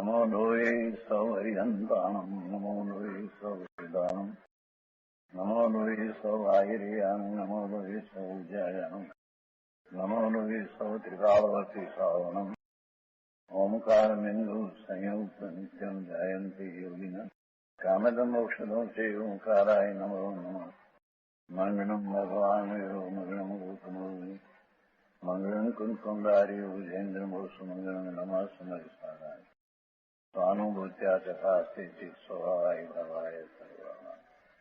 नमो लोये सौहरिहन्ताणम् नमो लोये सौहृदानम् नमो लोये सौआयर्याम् नमो लोये सौज्यायाम् नमो लोये सौत्रिकालवर्ति श्रावणम् ओंकारमिन्दु संयुक्त नित्यम् ध्यायन्ति योगिनः कामदम् मोक्षदम् चैव ओंकाराय नमो नमः मङ्गलम् भगवान् मङ्गलम् गौतमोऽग्नि मङ्गलम् कुन्कुण्डार्यो विजेन्द्रमोसुमङ्गलम् नमः समरिसाराय स्वानुभूत्या चकास्ते चित् स्वभावाय भवाय सर्वाः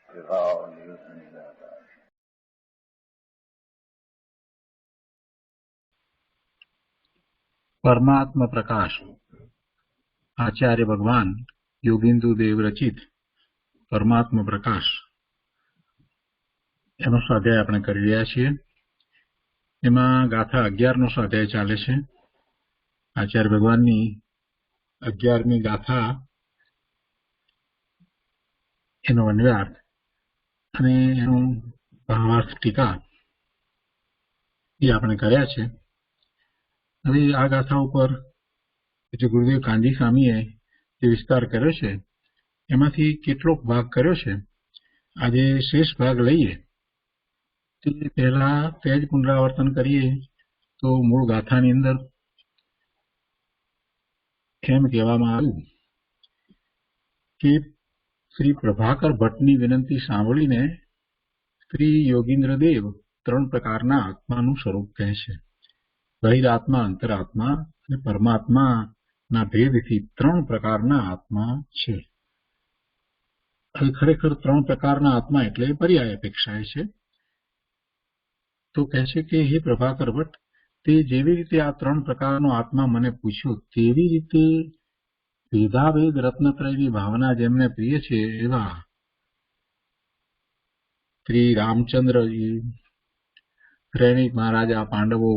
विभावनिदाता। परमात्मा प्रकाश आचार्य भगवान योगिंदु देव रचित परमात्मा प्रकाश એનો સ્વાધ્યાય આપણે કરી રહ્યા છીએ। એમાં ગાથા 11નો સ્વાધ્યાય ચાલે છે। આચાર્ય ભગવાનની 11મી ગાથા, એનો અન્વયાર્થ અને એનું ભાવાર્થ ટીકા એ આપણે કર્યા છે। હવે આ ગાથા ઉપર જે ગુરુદેવ કાંજી સ્વામીએ જે વિસ્તાર કર્યો છે એમાંથી કેટલોક ભાગ કર્યો છે। આજે શેષ ભાગ લઈએ તે પહેલા તેજ પુનરાવર્તન કરીએ તો મૂળ ગાથાની અંદર એમ કહેવામાં આવ્યું કે શ્રી પ્રભાકર ભટ્ટની વિનંતી સાંભળીને શ્રી યોગીન્દ્રદેવ 3 પ્રકારના આત્માનું સ્વરૂપ કહે છે। બહિરાત્મા, અંતરાત્મા અને પરમાત્માના ભેદથી 3 પ્રકારના આત્મા છે। હવે ખરેખર 3 પ્રકારના આત્મા એટલે પર્યાય અપેક્ષાય છે। તો કહે છે કે હે પ્રભાકર ભટ્ટ, તે જેવી રીતે આ 3 પ્રકારનો આત્મા મને પૂછ્યો તેવી રીતે ભેદાભેદ રત્નત્રયની ભાવના જેમને પ્રિય છે એવા શ્રી રામચંદ્રજી, શ્રેણિક મહારાજા, પાંડવો,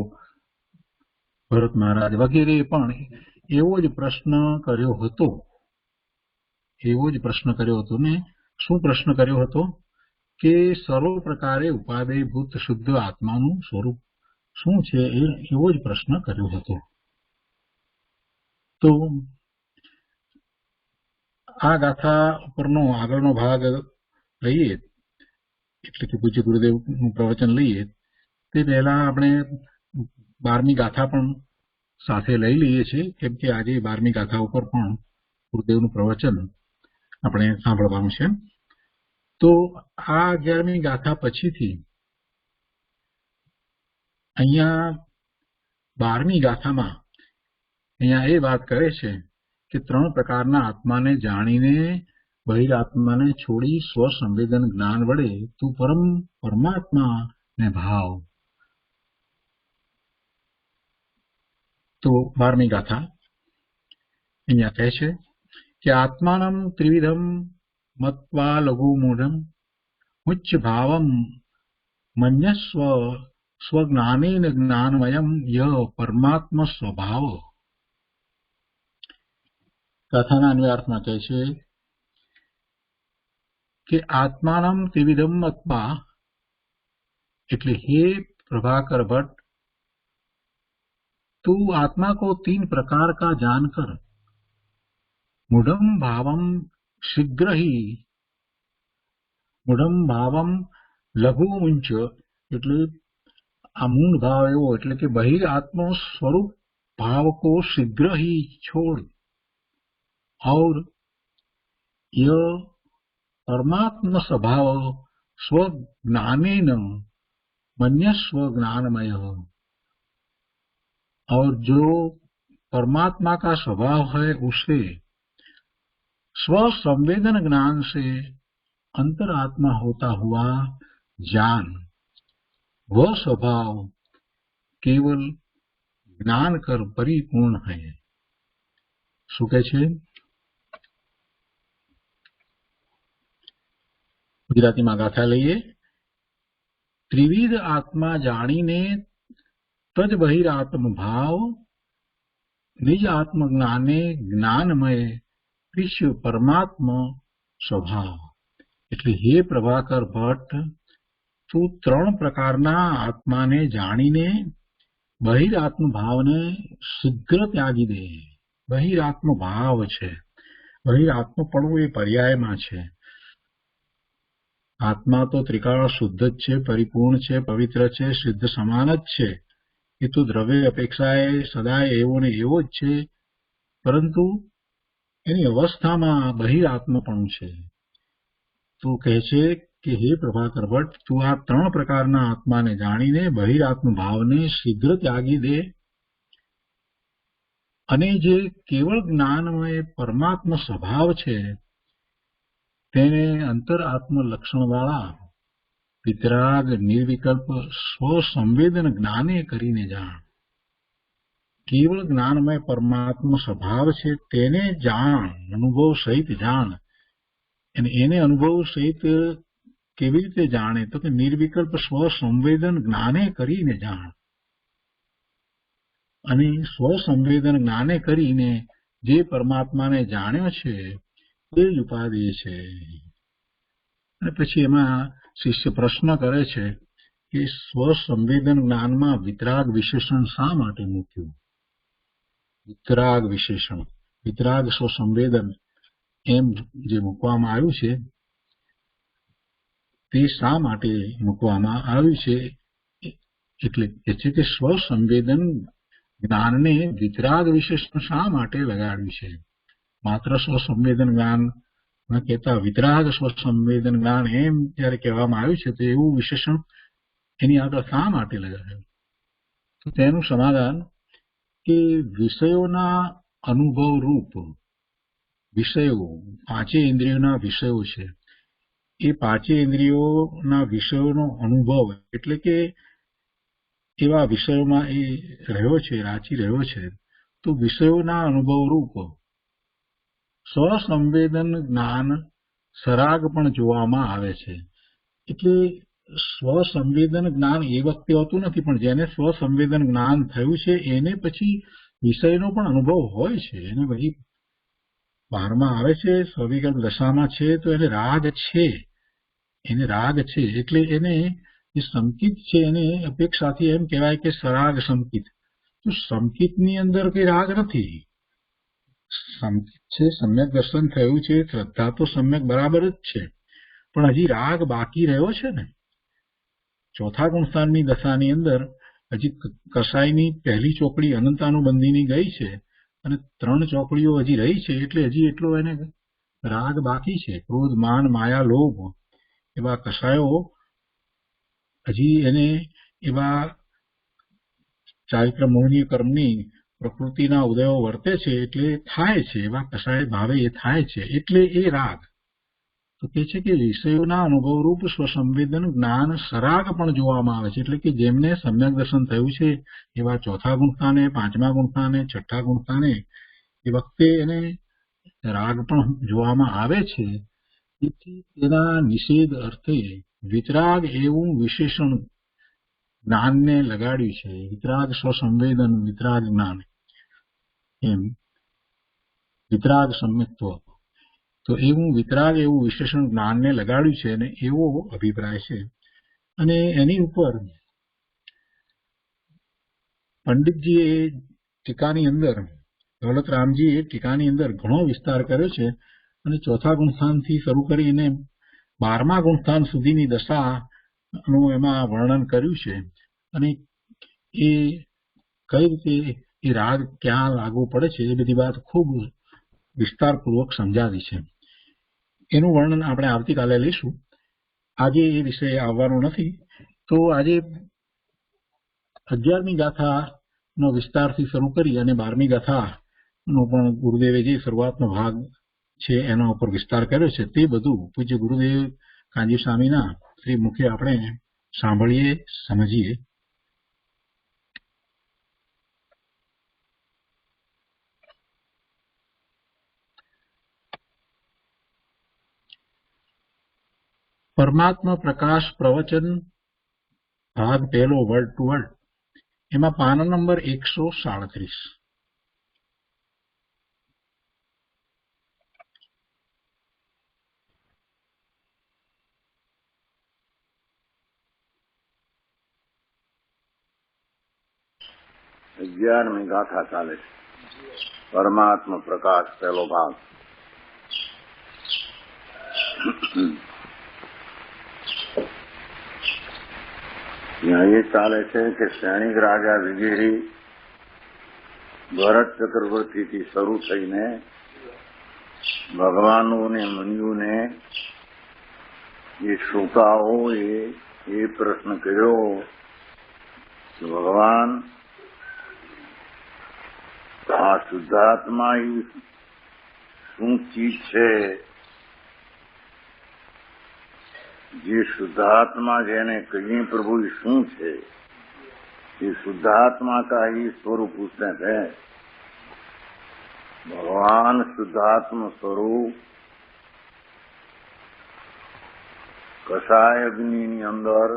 ભરત મહારાજ વગેરે પણ એવો જ પ્રશ્ન કર્યો હતો। ને શું પ્રશ્ન કર્યો હતો કે સર્વ પ્રકારે ઉપાદેયભૂત શુદ્ધ આત્માનું સ્વરૂપ શું છે, એવો જ પ્રશ્ન કર્યો હતો। તો આ ગાથા ઉપરનો આગળનો ભાગ લઈએ, એટલે કે પૂજ્ય ગુરુદેવનું પ્રવચન લઈએ તે પહેલા આપણે 12મી ગાથા પણ સાથે લઈ લઈએ છીએ, કેમ કે આજે 12મી ગાથા ઉપર પણ ગુરુદેવનું પ્રવચન આપણે સાંભળવાનું છે। તો આ 11મી ગાથા પછીથી અહીંયા 12મી ગાથામાં અહીંયા એ વાત કરે છે કે 3 પ્રકારના આત્માને જાણીને બહિરાત્માને છોડી સ્વસંવેદન જ્ઞાન વડે તું પરમાત્માને ભાવ। તો 12મી ગાથા અહીંયા કહે છે કે આત્માનમ ત્રિવિધમ મત્વા લઘુ મૂઢમ ઉચ્ચ ભાવમ મન્યસ્વ સ્વજ્ઞાનેન જ્ઞાનમયમ યહ પરમાત્મ સ્વભાવ। ગાથાના અન્વયાર્થમાં કહે છે कि आत्मानम त्रिविधम मत्वा, એટલે हे प्रभाकर भट्ट, तू आत्मा को 3 प्रकार का जानकर मूढ़म भावम शीघ्र ही, मूढ़म भावम लघु मुंच, એટલે આ મૂળ ભાવ એવો એટલે કે બહિર આત્મા સ્વરૂપ भाव को शीघ्र ही छोड़ और यह परमात्म स्वभाव स्वज्ञानेन मन्यस्व ज्ञानमय, और जो परमात्मा का स्वभाव है उसे स्वसंवेदन ज्ञान से अंतरात्मा होता हुआ जान। वह स्वभाव केवल ज्ञान कर परिपूर्ण है। શું કહે છે? ગુજરાતીમાં ગાથા લઈએ। ત્રિવિધ આત્મા જાણીને તજ બહિરાત્મ ભાવ નિજ આત્મજ્ઞાને જ્ઞાનમય વિશ્વ પરમાત્મ સ્વભાવ। એટલે હે પ્રભાકર ભટ્ટ, તું 3 પ્રકારના આત્માને જાણીને બહિરાત્મ ભાવને શીઘ્ર ત્યાગી દે। બહિરાત્મ ભાવ છે. બહિરાત્મ પડવું એ પર્યાયમાં છે. આત્મા તો ત્રિકાળ શુદ્ધ જ છે, પરિપૂર્ણ છે, પવિત્ર છે, સિદ્ધ સમાન જ છે. એ તો દ્રવ્ય અપેક્ષાએ સદાય એવો ને એવો જ છે, પરંતુ એની અવસ્થામાં બહિરાત્મપણું છે. તો કહે છે કે હે પ્રભાકર ભટ્ટ, તું આ 3 પ્રકારના આત્માને જાણીને બહિરાત્મ ભાવને શીઘ્ર ત્યાગી દે અને જે કેવળ જ્ઞાનમય પરમાત્મ સ્વભાવ છે તેને અંતરાત્મ લક્ષણવાળા વિતરાગ નિર્વિકલ્પ સ્વસંવેદન જ્ઞાને કરીને જાણ. કેવળ જ્ઞાનમય પરમાત્મ સ્વભાવ છે તેને જાણ, અનુભવ સહિત જાણ. અને એને અનુભવ સહિત કેવી રીતે જાણે? તો કે નિર્વિકલ્પ સ્વસંવેદન જ્ઞાને કરીને જાણ. અને સ્વસંવેદન જ્ઞાને કરીને જે પરમાત્માને જાણ્યો છે તે જ ઉપાધિ છે. અને પછી એમાં શિષ્ય પ્રશ્ન કરે છે કે સ્વસંવેદન જ્ઞાનમાં વિતરાગ વિશેષણ શા માટે મૂક્યું? વિતરાગ વિશેષણ, વિતરાગ સ્વસંવેદન એમ જે મૂકવામાં આવ્યું છે તે શા માટે મૂકવામાં આવ્યું છે? એટલે કે છે કે સ્વસંવેદન જ્ઞાનને વિતરાગ વિશેષણ શા માટે લગાડ્યું છે? માત્ર સ્વસંવેદન જ્ઞાન ન કહેતા વિતરાગ સ્વસંવેદન જ્ઞાન એમ જ્યારે કહેવામાં આવ્યું છે તો એવું વિશેષણ એની આગળ શા માટે લગાડ્યું? તો તેનું સમાધાન કે વિષયોના અનુભવ રૂપ વિષયો, 5 ઇન્દ્રિયોના વિષયો છે. એ 5 ઇન્દ્રિયોના વિષયોનો અનુભવ એટલે કે એવા વિષયોમાં એ રહ્યો છે, રાચી રહ્યો છે. તો વિષયોના અનુભવ રૂપ સ્વસંવેદન જ્ઞાન સરાગ પણ જોવામાં આવે છે. એટલે સ્વસંવેદન જ્ઞાન એ વખતે હોતું નથી, પણ જેને સ્વસંવેદન જ્ઞાન થયું છે એને પછી વિષયનો પણ અનુભવ હોય છે. એને પછી 12માં આવે છે સ્વવિકલ્પ દશામાં છે તો એને રાગ છે, એને રાગ છે. એટલે એને જે સંકિત છે એને અપેક્ષાથી એમ કહેવાય કે સરાગ સંકિત. તો સંકિતની અંદર કઈ રાગ નથી. સંકિત છે, સમ્યક દર્શન થયું છે, શ્રદ્ધા તો સમ્યક બરાબર જ છે, પણ હજી રાગ બાકી રહ્યો છે ને. ચોથા ગુણસ્થાનની દશાની અંદર હજી કસાઈની પહેલી ચોકડી અનંતાનુબંધીની ગઈ છે અને 3 ચોકડીઓ હજી રહી છે. એટલે હજી એટલો એને રાગ બાકી છે. ક્રોધ, માન, માયા, લોભ એવા કસાયો હજી એને એવા ચારિત્ર મોહનીય કર્મની પ્રકૃતિના ઉદયો વર્તે છે એટલે થાય છે, એવા કસાય ભાવે એ થાય છે, એટલે એ રાગ. તો કે છે કે વિષયોના અનુભવરૂપ સ્વસંવેદન જ્ઞાન સરાગ પણ જોવામાં આવે છે. એટલે કે જેમને સમ્યક દર્શન થયું છે એવા ચોથા ગુણસ્થાને, 5મા ગુણસ્થાને, 6ઠ્ઠા ગુણસ્થાને એ વખતે એને રાગ પણ જોવામાં આવે છે. તેથી તેના નિષેધ અર્થે વિતરાગ એવું વિશેષણ જ્ઞાનને લગાડ્યું છે. વિતરાગ સ્વસંવેદન, વિતરાગ જ્ઞાન, એમ વિતરાગ સમ્યક્ત્વ. તો એવું વિતરાગ એવું વિશેષણ જ્ઞાનને લગાડ્યું છે અને એવો અભિપ્રાય છે. અને એની ઉપર પંડિતજીએ ટીકાની અંદર, દૌલતરામજીએ ટીકાની અંદર ઘણો વિસ્તાર કર્યો છે અને ચોથા ગુણસ્થાનથી શરૂ કરીને 12મા ગુણસ્થાન સુધીની દશાનું એમાં વર્ણન કર્યું છે. અને એ કઈ રીતે એ રાગ ક્યાં લાગુ પડે છે એ બધી વાત ખૂબ વિસ્તારપૂર્વક સમજાવી છે. એનું વર્ણન આપણે આવતીકાલે લઈશું. આજે એ વિષય આવવાનો નથી. તો આજે 11મી ગાથાનો વિસ્તારથી શરૂ કરી અને 12મી ગાથાનો પણ ગુરુદેવે જે શરૂઆતનો ભાગ છે એના ઉપર વિસ્તાર કર્યો છે તે બધું પૂજ્ય ગુરુદેવ કાનજી સ્વામીના શ્રી મુખે આપણે સાંભળીએ, સમજીએ. પરમાત્મા પ્રકાશ પ્રવચન ભાગ પહેલો, વર્ડ ટુ વર્ડ, એમાં પાના નંબર 137. અગિયારમી ગાથા ચાલે છે. परमात्मा प्रकाश पहलो भाग। यहाँ ये चाले છે કે સૈનિક રાજા વિગેરી ભરત ચક્રવર્તીથી શરૂ થઈને ભગવાનોને મુનિઓને ये શ્રોતાઓએ એ પ્રશ્ન કર્યો કે ભગવાન આ શુદ્ધાત્મા એ શું ચીજ છે? જે शुद्धात्मा જેને કહીએ प्रभु ये શું છે? ये शुद्धात्मा का ही स्वरूप पूछते थे। भगवान शुद्धात्मा स्वरूप કસાય અગ્નિની અંદર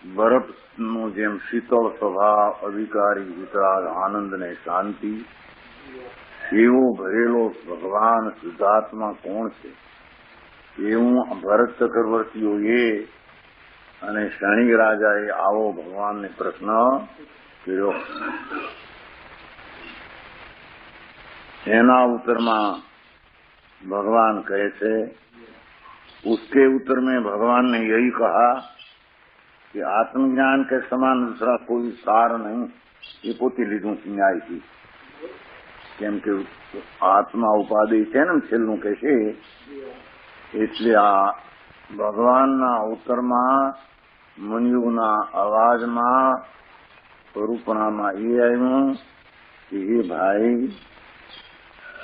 બરફનો જેમ શીતળ સ્વભાવ, અવિકારી વિતરાગ, આનંદ ને શાંતિ એવો ભરેલો ભગવાન શુદ્ધાત્મા કોણ છે? એવું ભરત ચક્રવર્તીઓએ અને શણિક રાજાએ આવો ભગવાનને પ્રશ્ન કર્યો। એના उत्तરમાં भगवान कहे थे, उसके उत्तर में भगवान ने यही कहा कि आत्मज्ञान के समान दूसरा कोई सार नहीं। ये पोती लीधું ન્યાય થી, કેમ કે આત્મા ઉપાધિ છે ને છેલ્લું કહેશે, એટલે આ ભગવાનના ઉત્તરમાં મુનિઓના અવાજમાં સ્વરૂપણામાં એ આવ્યું કે એ ભાઈ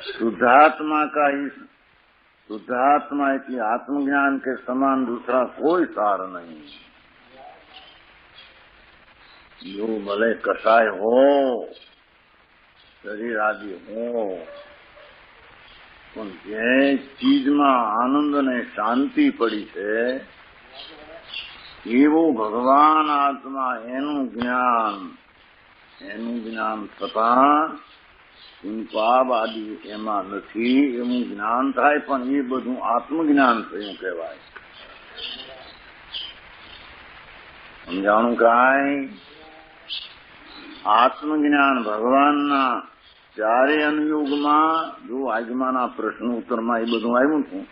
शुद्धात्मा का ही शुद्धात्मा की आत्मज्ञान के समान दूसरा कोई सार नहीं। जो भले कसाय हो, शरीर आदि हो, પણ જે ચીજમાં આનંદ ને શાંતિ પડી છે એવો ભગવાન આત્મા એનું જ્ઞાન થતા પાપ આદિ એમાં નથી, એવું જ્ઞાન થાય, પણ એ બધું આત્મજ્ઞાન થયું કહેવાય। સમજાણું કાંઈ? આત્મજ્ઞાન ભગવાનના ચારે અનુયોગમાં જો આગમાના પ્રશ્ન ઉત્તરમાં એ બધું આવ્યું હતું,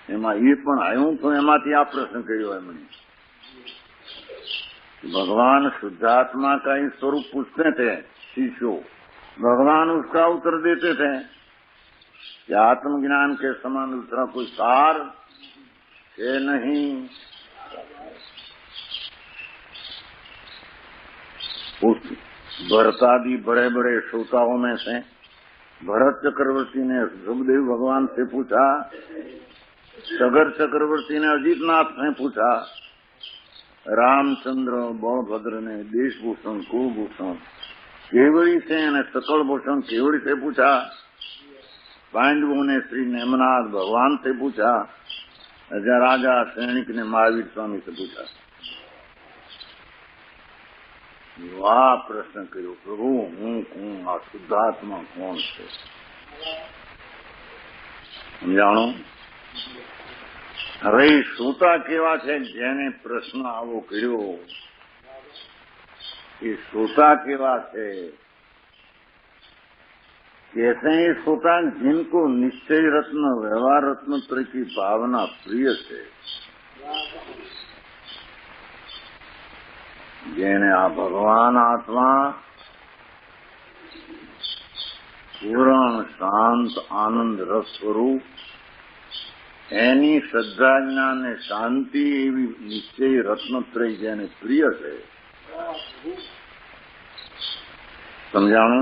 એમાં એ પણ આવ્યું હતું, એમાંથી આ પ્રશ્ન કર્યો એમણે। भगवान शुद्धात्मा का ही स्वरूप पूछते थे शिष्यों, भगवान उसका उत्तर देते थे कि आत्मज्ञान के समान दूसरा कोई सार है नहीं। उस भरतादि बड़े बड़े श्रोताओं में से भरत चक्रवर्ती ने सुखदेव भगवान से पूछा, सगर चक्रवर्ती ने अजितनाथ से पूछा, रामचंद्र बलभद्र ने देशभूषण कुलभूषण केवड़ी से सकल भूषण केवड़ी से पूछा, पांडवों ने श्री नेमनाथ भगवान से पूछा, राजा सैनिक ने महावीर स्वामी से पूछा। वाह प्रश्न करो प्रभु, हूँ कौन? आ शुद्धात्मा कौन है? समझाणो? હવે શ્રોતા કેવા છે જેને પ્રશ્ન આવો કર્યો? ये श्रोता केवा है? कहते हैं श्रोता जिनको निश्चय रत्न व्यवहार रत्न त्रय की भावना प्रिय है, जेने आ भगवान आत्मा पूर्ण शांत आनंद रस स्वरूप एनी श्रद्धा ज्ञान ने शांति एवं निश्चय रत्नत्रय जेने प्रिय है। समझाणु?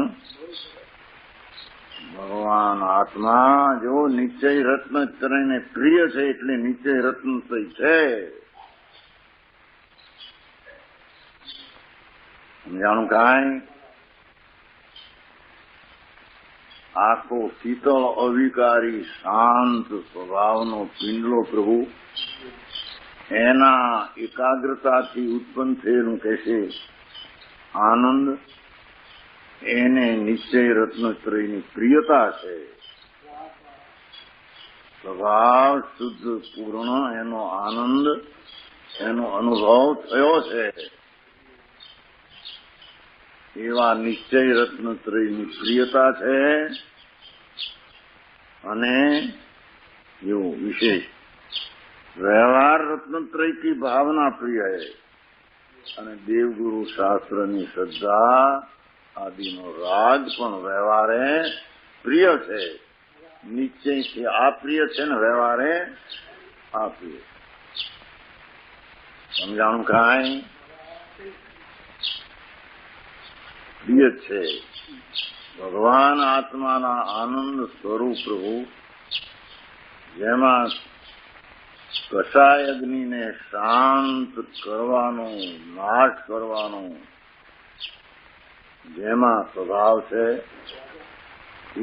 भगवान आत्मा जो निश्चय रत्नत्रय ने प्रिय है, એટલે નિશ્ચય રત્નત્રય છે। સમજાણું કાંઈ? આખો શીતળ અવિકારી શાંત સ્વભાવનો પિંડલો પ્રભુ એના એકાગ્રતાથી ઉત્પન્ન થયેલું કહેશે આનંદ, એને નિશ્ચય રત્નત્રયની પ્રિયતા છે। સ્વભાવ શુદ્ધ પૂર્ણ એનો આનંદ, એનો અનુભવ થયો છે। એવા નિશ્ચય રત્નત્રયની પ્રિયતા છે અને એવો વિશેષ વ્યવહાર રત્નત્રય की भावना प्रिय है અને દેવગુરુ શાસ્ત્રની શ્રદ્ધા આદિનો રાગ પણ વ્યવહારે પ્રિય છે. નિશ્ચયથી આ પ્રિય છે ને વ્યવહારે આ પ્રિય. સમજાણું કાંઈ? પ્રિય છે. ભગવાન આત્માના આનંદ સ્વરૂપ પ્રભુ જેમાં કષાય અગ્નિને શાંત કરવાનો, નાશ કરવાનો જેમાં સ્વભાવ છે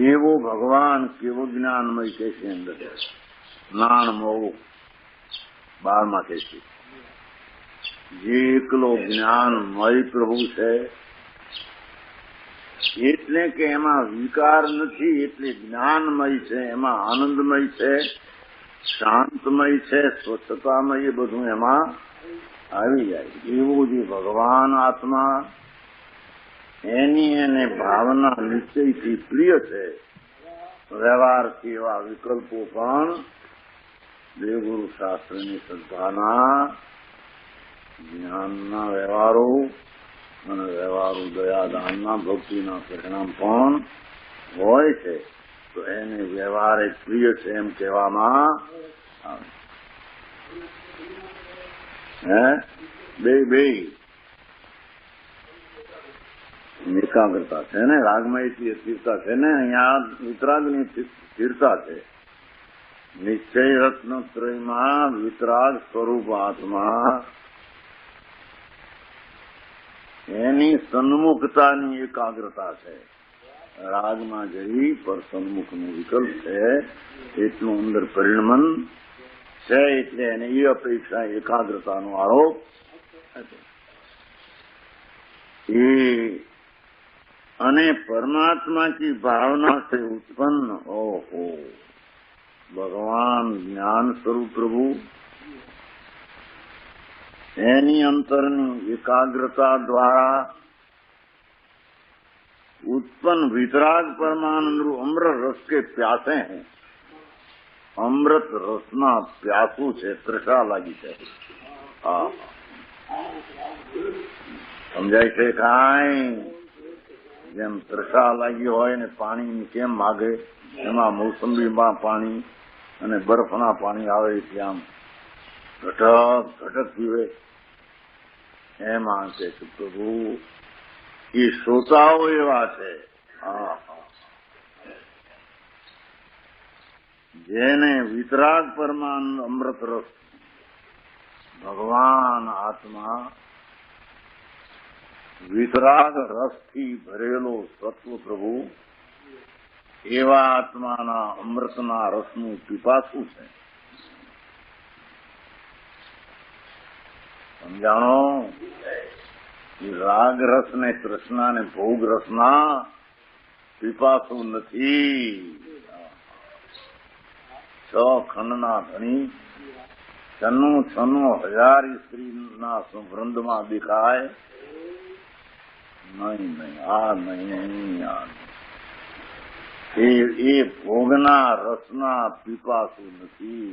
એવો ભગવાન કેવો જ્ઞાનમય કે છે અંદર જ્ઞાન મોહ 12માં કે છે. જે એકલો જ્ઞાનમય પ્રભુ છે એટલે કે એમાં વિકાર નથી, એટલે જ્ઞાનમય છે, એમાં આનંદમય છે, શાંતમય છે, સ્વચ્છતામય, એ બધું એમાં આવી જાય. એવું જે ભગવાન આત્મા એની એને ભાવના નિશ્ચયથી પ્રિય છે. વ્યવહારથી એવા વિકલ્પો પણ દેવગુરુ શાસ્ત્રની શ્રદ્ધાના જ્ઞાનના વ્યવહારો અને વ્યવહારો દયાદાનના ભક્તિના પરિણામ પણ હોય છે. તો એને વ્યવહાર એક પ્રિય છે એમ કહેવામાં આવે. બે એકાગ્રતા છે ને, રાગમાં એટલી સ્થિરતા છે ને, અહીંયા વિતરાગની સ્થિરતા છે. નિશ્ચય રત્નત્રયમાં વિતરાગ સ્વરૂપ આત્મા એની સન્મુખતાની એકાગ્રતા છે. રાગમાં જઈ પર સન્મુખનો વિકલ્પ છે એટલું અંદર પરિણમન છે, એટલે એને એ અપેક્ષા એકાગ્રતાનો આરોપ એ અને परमात्मा की भावना से उत्पन्न ओहो भगवान ज्ञान स्वरूप प्रभु एनी अंतरनी एकाग्रता द्वारा उत्पन्न वितराग परमानंद अमृत रस के प्यासे हैं. अमृत रसना प्यासू है, तृषा लागी है. समझाय छे काई? જેમ તૃષા લાગી હોય ને પાણી કેમ માગે, એમાં મોસંબીમાં પાણી અને બરફના પાણી આવે એટલે આમ ઘટક ઘટક પીવે. એમાં કે પ્રભુ એ શ્રોતાઓ એવા છે જેને વિતરાગ પરમાનંદ અમૃત રસ ભગવાન આત્મા વિતરાગ રસથી ભરેલો સત્વ પ્રભુ એવા આત્માના અમૃતના રસનું પીપાસું છે. સમજાણો? રાગ રસ ને તૃષ્ણા ને ભોગ રસના પીપાસું નથી. 6 ખંડના ધણી 96,000 સ્ત્રીના વૃંદમાં દેખાય नहीं ये भोगना रसना पीपासु नहीं.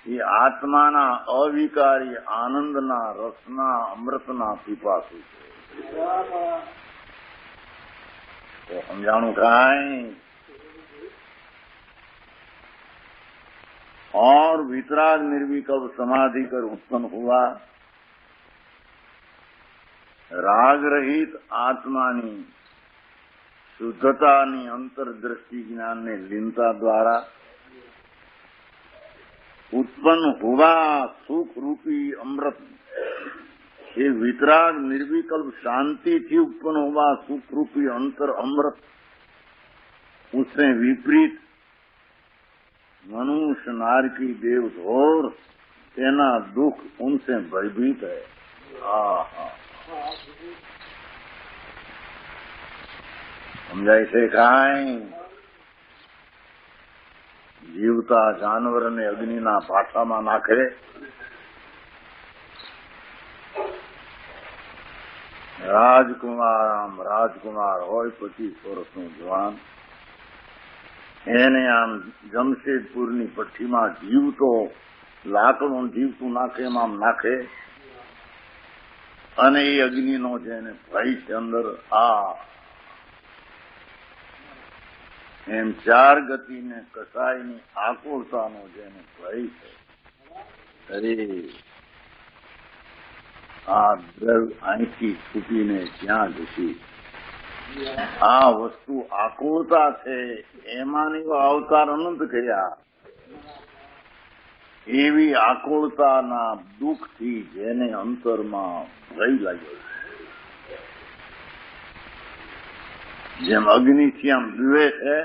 ये आत्माना अविकारी आनंदना रसना अमृतना पीपासु है. तो समझाणु काई? और वितराग निर्विकल्प समाधि कर उत्पन्न हुआ राग रहित आत्मानी शुद्धतानी अंतर्दृष्टि ज्ञान ने लीनता द्वारा उत्पन्न हुआ सुख रूपी अमृत, ये वितराग निर्विकल्प शांति थी उत्पन्न हुआ सुख रूपी अंतर अमृत, उससे विपरीत मनुष्य नारकी देवधोर तेना दुख उनसे भयभीत है. समझाय छे काई? जीवता जानवर ने अग्निना पाठामां नाखे રાજકુમાર હોય 25 વર્ષનો જવાન, એને આમ જમશેદપુરની ભઠ્ઠીમાં જીવતો લાકડું જીવતું નાખે એમ આમ નાખે, અને એ અગ્નિનો જેને ભય છે અંદર, એમ 4 ગતિને કસાયની આકુળતાનો જેને ભય છે, અરે આ દ્રવ્ય અહીંથી છૂટીને ક્યાં જશે? આ વસ્તુ આકુળતા છે, એમાંની અવતાર અનંત કર્યા. એવી આકુળતાના દુઃખથી જેને અંતરમાં ભય લાગ્યો છે, જેમ અગ્નિથી આમ દીવે છે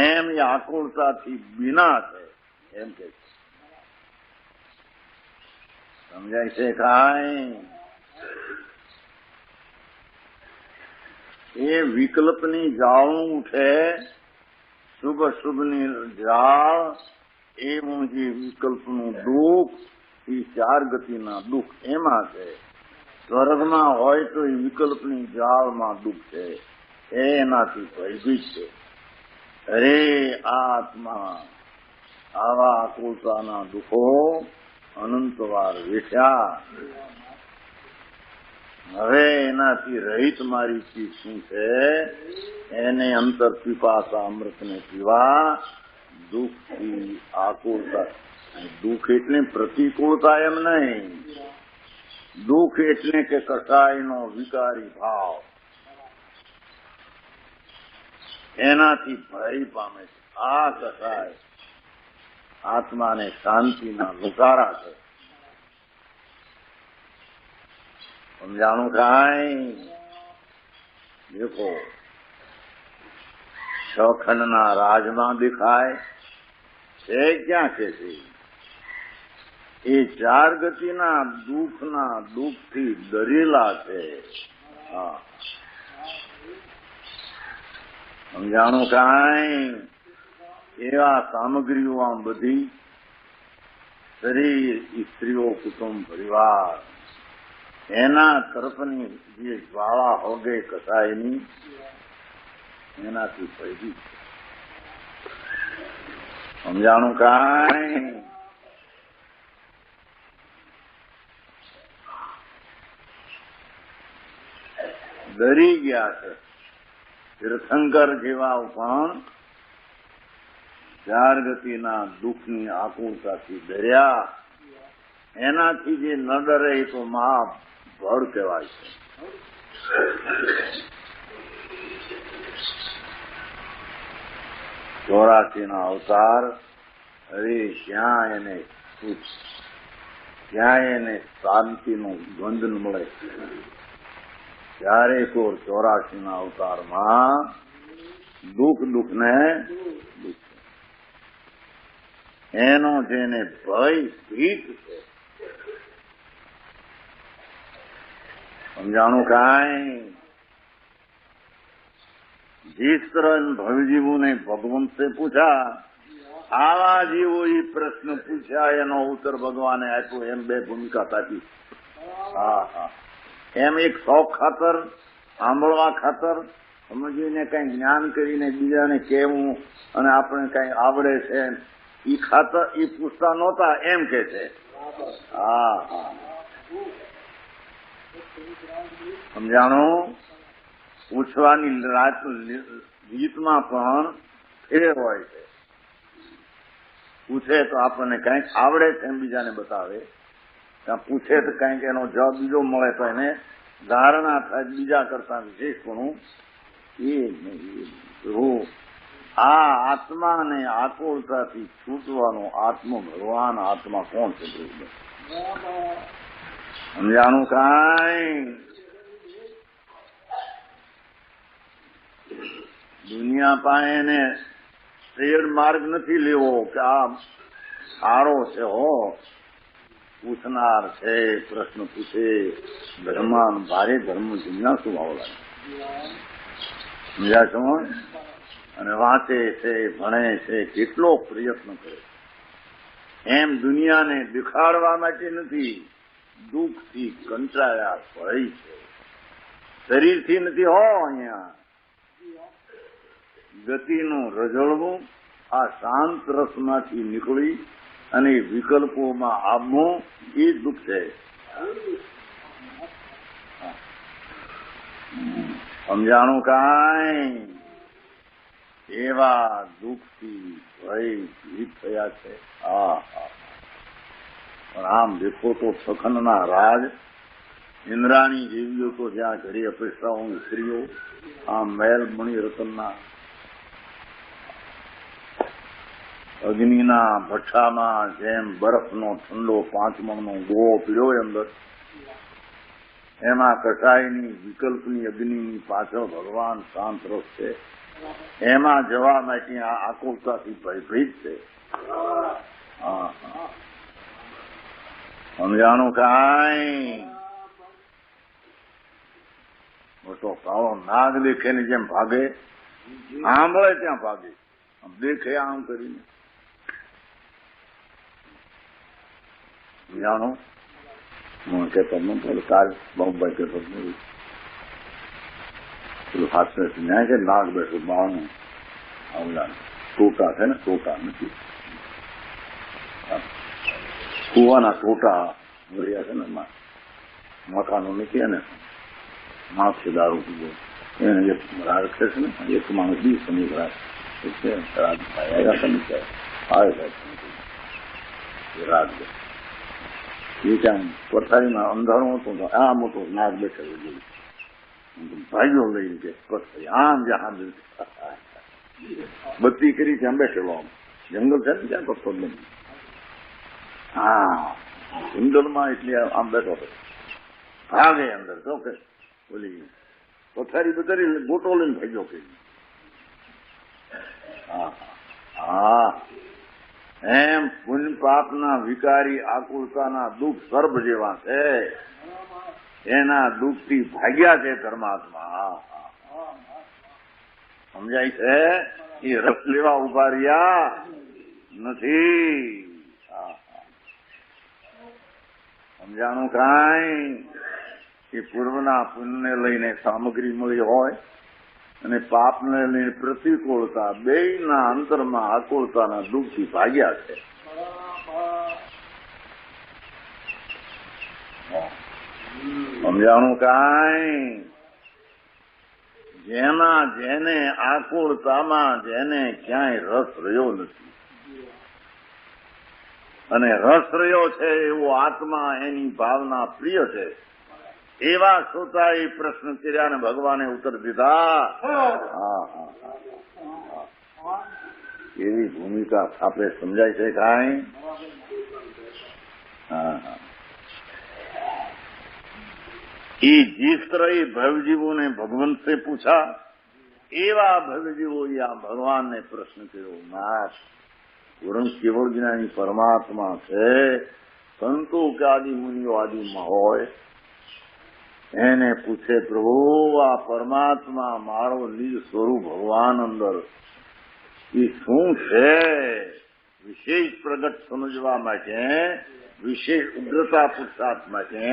એમ એ આકુળતાથી બીના છે, એમ કે સમજાય છે કાંઈ? એ વિકલ્પની જાળું ઉઠે, શુભ શુભની જાળ, એવું જે વિકલ્પનું દુઃખ, એ 4 ગતિના દુઃખ એમાં છે. સ્વર્ગમાં હોય તો એ વિકલ્પની જાળમાં દુઃખ છે, એનાથી ભયભીત છે. અરે આત્મા આવા આકુળતાના દુઃખો અનંતવાર વેઠ્યા. હવે એનાથી રહિત મારી ચીજ શું છે? એને અંતર પીપાસા અમૃતને પીવા, દુઃખથી આકુળતા. દુઃખ એટલે પ્રતિકૂળતા એમ નહીં, દુઃખ એટલે કે કસાયનો વિકારી ભાવ, એનાથી ભય પામે છે. આ કસાય આત્માને શાંતિના લુકારા છે. સમજાણું કાંઈ? દેખો, 6 ખંડના રાજમાં દેખાય છે ક્યાં છે? એ 4 ગતિના દુઃખથી ડરેલા છે. સમજાણું કાંઈ? એવા સામગ્રીઓ આમ બધી, શરીર, સ્ત્રીઓ, કુટુંબ, પરિવાર, એના તરફની જે જ્વાળા હોગે કસાયની, એનાથી ભયભીત. સમજાણું કાંઈ? ડરી ગયા છે. તીર્થંકર જેવા પણ 4 ગતિના દુઃખની આકુળતાથી ડર્યા. એનાથી જે ન ડરે એ તો મહાબળ કહેવાય છે. ચોરાસીના અવતાર, અરે ક્યાં એને સુખ, ક્યાં એને શાંતિનું બંધન મળે? ત્યારે તો 84ના અવતારમાં દુઃખને દુઃખ, એનો જેને ભય ભીત છે. समझाणु काई। जिस तरह इन भवजीवों ने भगवंत से पूछा, आवा जीवो ये प्रश्न पूछा एनो उत्तर भगवाने आप्यो एम बे भूमिका साची। हाँ हाँ एम एक शौक खातर सांभळवा खातर समजीने कई ज्ञान करीने बीजाने कहेवुं अने आपणे कई आवडे छे ई खातर ई पूछता नहोता एम के छे। हाँ हाँ समझाणो। पूछवानी રીતમાં પણ ફેર હોય છે। પૂછે તો આપણને કંઈક આવડે છે એમ બીજાને બતાવે, ત્યાં પૂછે તો કંઈક એનો જવાબ બીજો મળે તો એને ધારણા થાય બીજા કરતા વિશેષપણું એ નહીં। આ આત્માને આકુળતાથી છૂટવાનો આત્મ ભગવાન આત્મા કોણ છે? સમજાણું કાંઈ? દુનિયા પાસે એને શ્રેય માર્ગ નથી લેવો કે આ સારો છે હો, પૂછનાર છે, પ્રશ્ન પૂછે, ધર્માન ભારે ધર્મ જિજ્ઞાસુ ભાવ લાગે, સમજ્યા છો? અને વાંચે છે, ભણે છે, કેટલો પ્રયત્ન કરે, એમ દુનિયાને દેખાડવા માટે નથી, દુઃખથી કંટાળ્યા ભય છે. શરીરથી નથી હો, અહીંયા ગતિનું રઝળવું, આ શાંત રસમાંથી નીકળી અને વિકલ્પોમાં આવવું એ દુઃખ છે. સમજાણું કાંઈ? એવા દુઃખથી ભયભીત થયા છે. પણ આમ દેખો તો સખનના રાજ, ઇન્દ્રાણી જેવીઓ તો જ્યાં ઘડી અપેક્ષાઓ સ્ત્રીઓ, આમ મહેલ મણિ રતનના અગ્નિના ભઠ્ઠામાં જેમ બરફનો ઠંડો 5 મણનો ગોળો પીડ્યો અંદર, એમાં કસાયની વિકલ્પની અગ્નિની પાછળ ભગવાન શાંત રસ છે. એમાં જવા માટે આ આકુલતાથી ભયભીત છે. સમજાણું કાંઈ? મોટો કાળો નાગ દેખે ને જેમ ભાગે, સાંભળે ત્યાં ભાગે, આમ દેખે આમ કરીને. સમજાણું? હું કહેતો પેલું કાલ બોમ્બે કહેતો પેલું હાસ્ય ન્યાય છે, નાગ બેઠું બાણું આવલા ટોટા છે ને, ટોટા નથી કુવાના ટોટા ભર્યા છે ને, મકાનો નથી ને, માણસ છે દારૂ પીવો એને એક રાખે છે ને, એક માણસ બી સમીપ રાખે રાજ એ ત્યાં પથારીમાં અંધારું હતું, આ મોટો નાગ બેઠેલો જોયું, ભાઈઓ લઈને કે પથારી આમ જ્યાં બત્તી કરી ત્યાં બેઠેલો, આમ જંગલ છે ને ત્યાં પથ્થર બની, જંગલમાં એટલે આમ બેઠો હતો, ભાગે અંદર તો કે બોલી પથારી બતારી ગોટો લઈને ભાગ્યો કરી. એમ પુણ્ય પાપના વિકારી આકુલતાના દુઃખ સર્પ જેવા છે, એના દુઃખથી ભાગ્યા છે ધર્માત્મા. સમજાય છે? એ રસ લેવા ઉભા રહ્યા નથી. સમજાણું કાંઈ? એ પૂર્વના પુણ્યને લઈને સામગ્રી મળી હોય અને પાપને લઈને પ્રતિકૂળતા, બેયના અંતરમાં આકુળતાના દુઃખથી ભાગ્યા છે. સમજાણું કાંઈ? જેને આકુળતામાં જેને ક્યાંય રસ રહ્યો નથી અને રસ રહ્યો છે એવો આત્મા, એની ભાવના પ્રિય છે, એવા શ્રોતાએ પ્રશ્ન કર્યા ને ભગવાને ઉત્તર દીધા. એવી ભૂમિકા આપણે સમજાય છે કાંઈ? जिस तरह भवजीवों ने भगवंत से पूछा, एवा भवजीवो या भगवान ने प्रश्न किया. नाथ वरुण केवल ज्ञानी परमात्मा છે, સંતો કે આદિ મુનિઓ આદિમાં હોય, એને પૂછે પ્રભુ આ પરમાત્મા મારો નિજ સ્વરૂપ ભગવાન અંદર એ શું છે? વિશેષ પ્રગટ સમજવા માટે, વિશેષ ઉગ્રતા પુરુષાર્થ માટે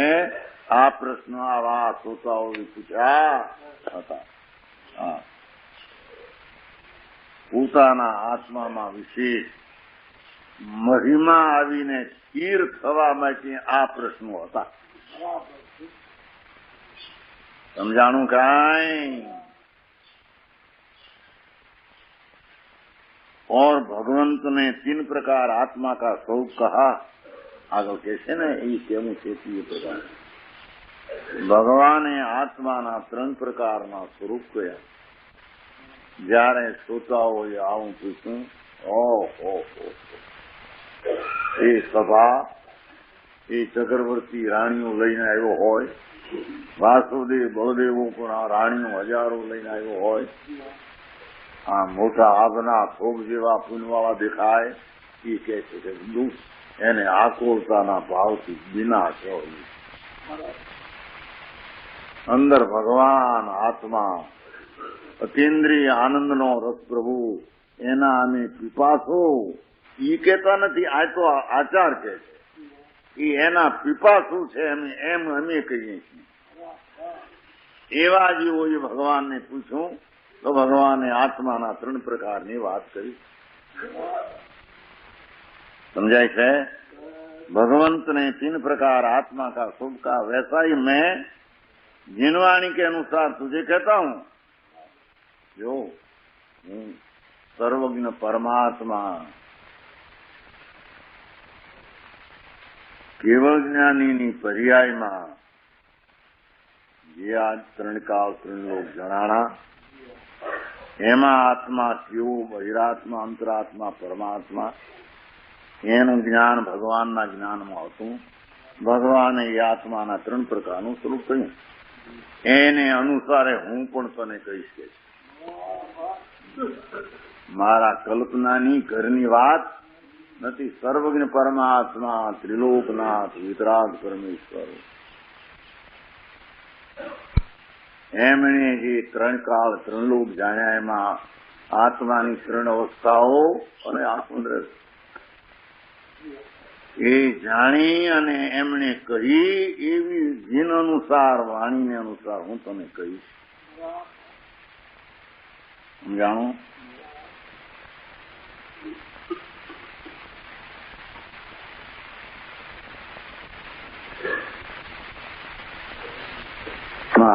આ પ્રશ્ન આવા શ્રોતાઓએ પૂછ્યા હતા. પોતાના આત્મામાં વિશેષ મહિમા આવીને સ્થિર થવા માટે આ પ્રશ્નો હતા. समझाणु काई। और भगवंत ने 3 प्रकार आत्मा का स्वरूप कहा। आगे कैसे ने ये केवू छे प्रकार भगवाने आत्मा 3 प्रकार स्वरूप कया। जયારે श्रोताओए आवुं पूछ्યું ओहो ए सभा ए चक्रवर्ती राणियों लईने आव्यो होय, वासुदेव बलदेवों पण आ राणियों हजारों लईने आव्यो होय, आ मोटा आगना थोक जेवा पुनवावा देखाय ए कहे छे के दुख एने आकुलताना भावथी विनाश होय। अंदर भगवान आत्मा अतीन्द्रिय आनंदनो रस प्रभु एना अमे पीपासो ई कहता नथी, आ तो आचार कहे छे। એ એના પીપાસુ છે એમ અમે કહીએ છીએ. એવા જીવોએ ભગવાનને પૂછ્યું તો ભગવાને આત્માના 3 પ્રકારની વાત કરી. समझाई है? भगवंत ने 3 प्रकार आत्मा का सुख का, वैसा ही मैं जिनवाणी के अनुसार तुझे कहता हूं. जो सर्वज्ञ परमात्मा केवल ज्ञानी पर्यायમાં જે આ 3 કાળ 3 લોક જણાણા એમાં આત્મા કેવું, બહિરાત્મા, અંતરાત્મા, પરમાત્મા એનું જ્ઞાન ભગવાનના જ્ઞાનમાં હતું. ભગવાને એ આત્માના 3 પ્રકારનું સ્વરૂપ કહ્યું. એને અનુસારે હું પણ તને કહીશ કે મારા કલ્પનાની ઘરની વાત નથી. સર્વજ્ઞ પરમાત્મા, ત્રિલોકનાથ, વિતરાગ પરમેશ્વર એમણે જે 3 કાળ 3 લોક જાણ્યા એમાં આત્માની 3 અવસ્થાઓ અને આત્મરસ એ જાણી અને એમણે કહી એવી જીન અનુસાર, વાણીને અનુસાર હું તને કહીશ. સમજાણું?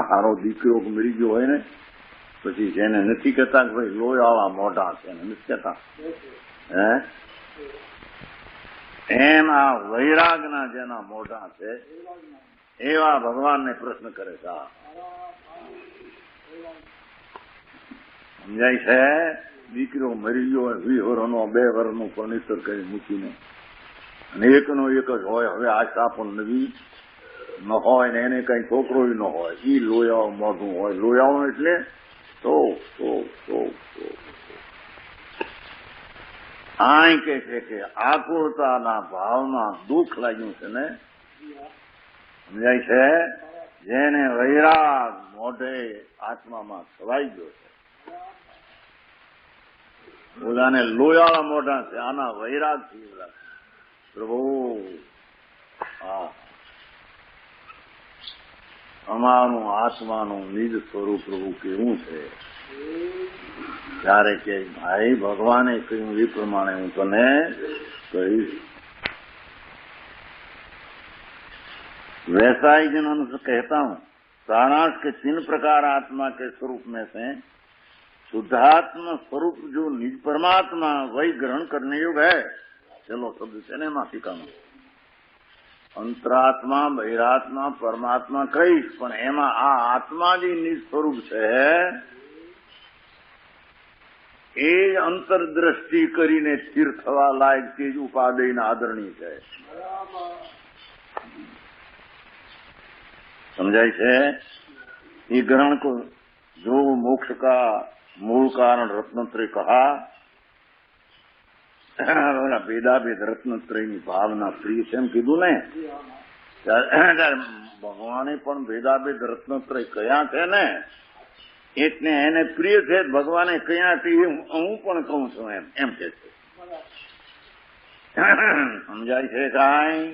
હારો દીકરો મળી ગયો હોય ને પછી જેને નથી કહેતા કે ભાઈ લોહીવાળા મોઢા છે, એને નથી કહેતા હે, એમ આ વૈરાગના જેના મોઢા છે એવા ભગવાનને પ્રશ્ન કરે છે. સમજાય છે? દીકરો મરી ગયો હોય, 20 વર્ષનો 2 વર્ષનું ફર્નિચર કરી મૂકીને, અને એકનો એક જ હોય. હવે આશા પણ નવી ન હોય ને એને કઈ છોકરો ન હોય. ઈ લોયાઓ મોઢું હોય. લોયાઓ એટલે તો આ કે છે કે આકુળતાના ભાવમાં દુઃખ લાગ્યું છે ને, સમજાય છે? જેને વૈરાગ મોઢે આત્મામાં છવાઈ ગયો છે. બધાને લોયાળા મોઢા છે, આના વૈરાગ થી પ્રભુ અમારું આત્માનું નિજ સ્વરૂપ પ્રભુ કેવું છે. ત્યારે કે ભાઈ ભગવાને કહ્યું એ પ્રમાણે હું તને કહીશ. वैसा ही जिन्होंने कहता हूं. सारांश के 3 प्रकार आत्मा के स्वरूप में से शुद्धात्मा स्वरूप जो निज परमात्मा वही ग्रहण करने योग्य है. चलो शब्द से ने माफी का अंतरात्मा, बहिरात्मा, परमात्मा कहीश, पण एमा आ आत्मा जी निज स्वरूप છે એ અંતરદ્રષ્ટિ કરીને સ્થિર થવા લાયક તે જ ઉપાદેયના આદરણીય છે. समझाई है? ये ग्रहण को जो मोक्ष का मूल कारण रत्नत्रय कहा, भेदाभेद रत्नत्रयની ભાવના પ્રિય છે એમ કીધું ને, ત્યારે ભગવાને પણ ભેદાભેદ રત્નત્રય કયા છે ને એટલે એને પ્રિય છે. ભગવાને કયા છે હું પણ કહું છું એમ કે છે. સમજાય છે કાંઈ?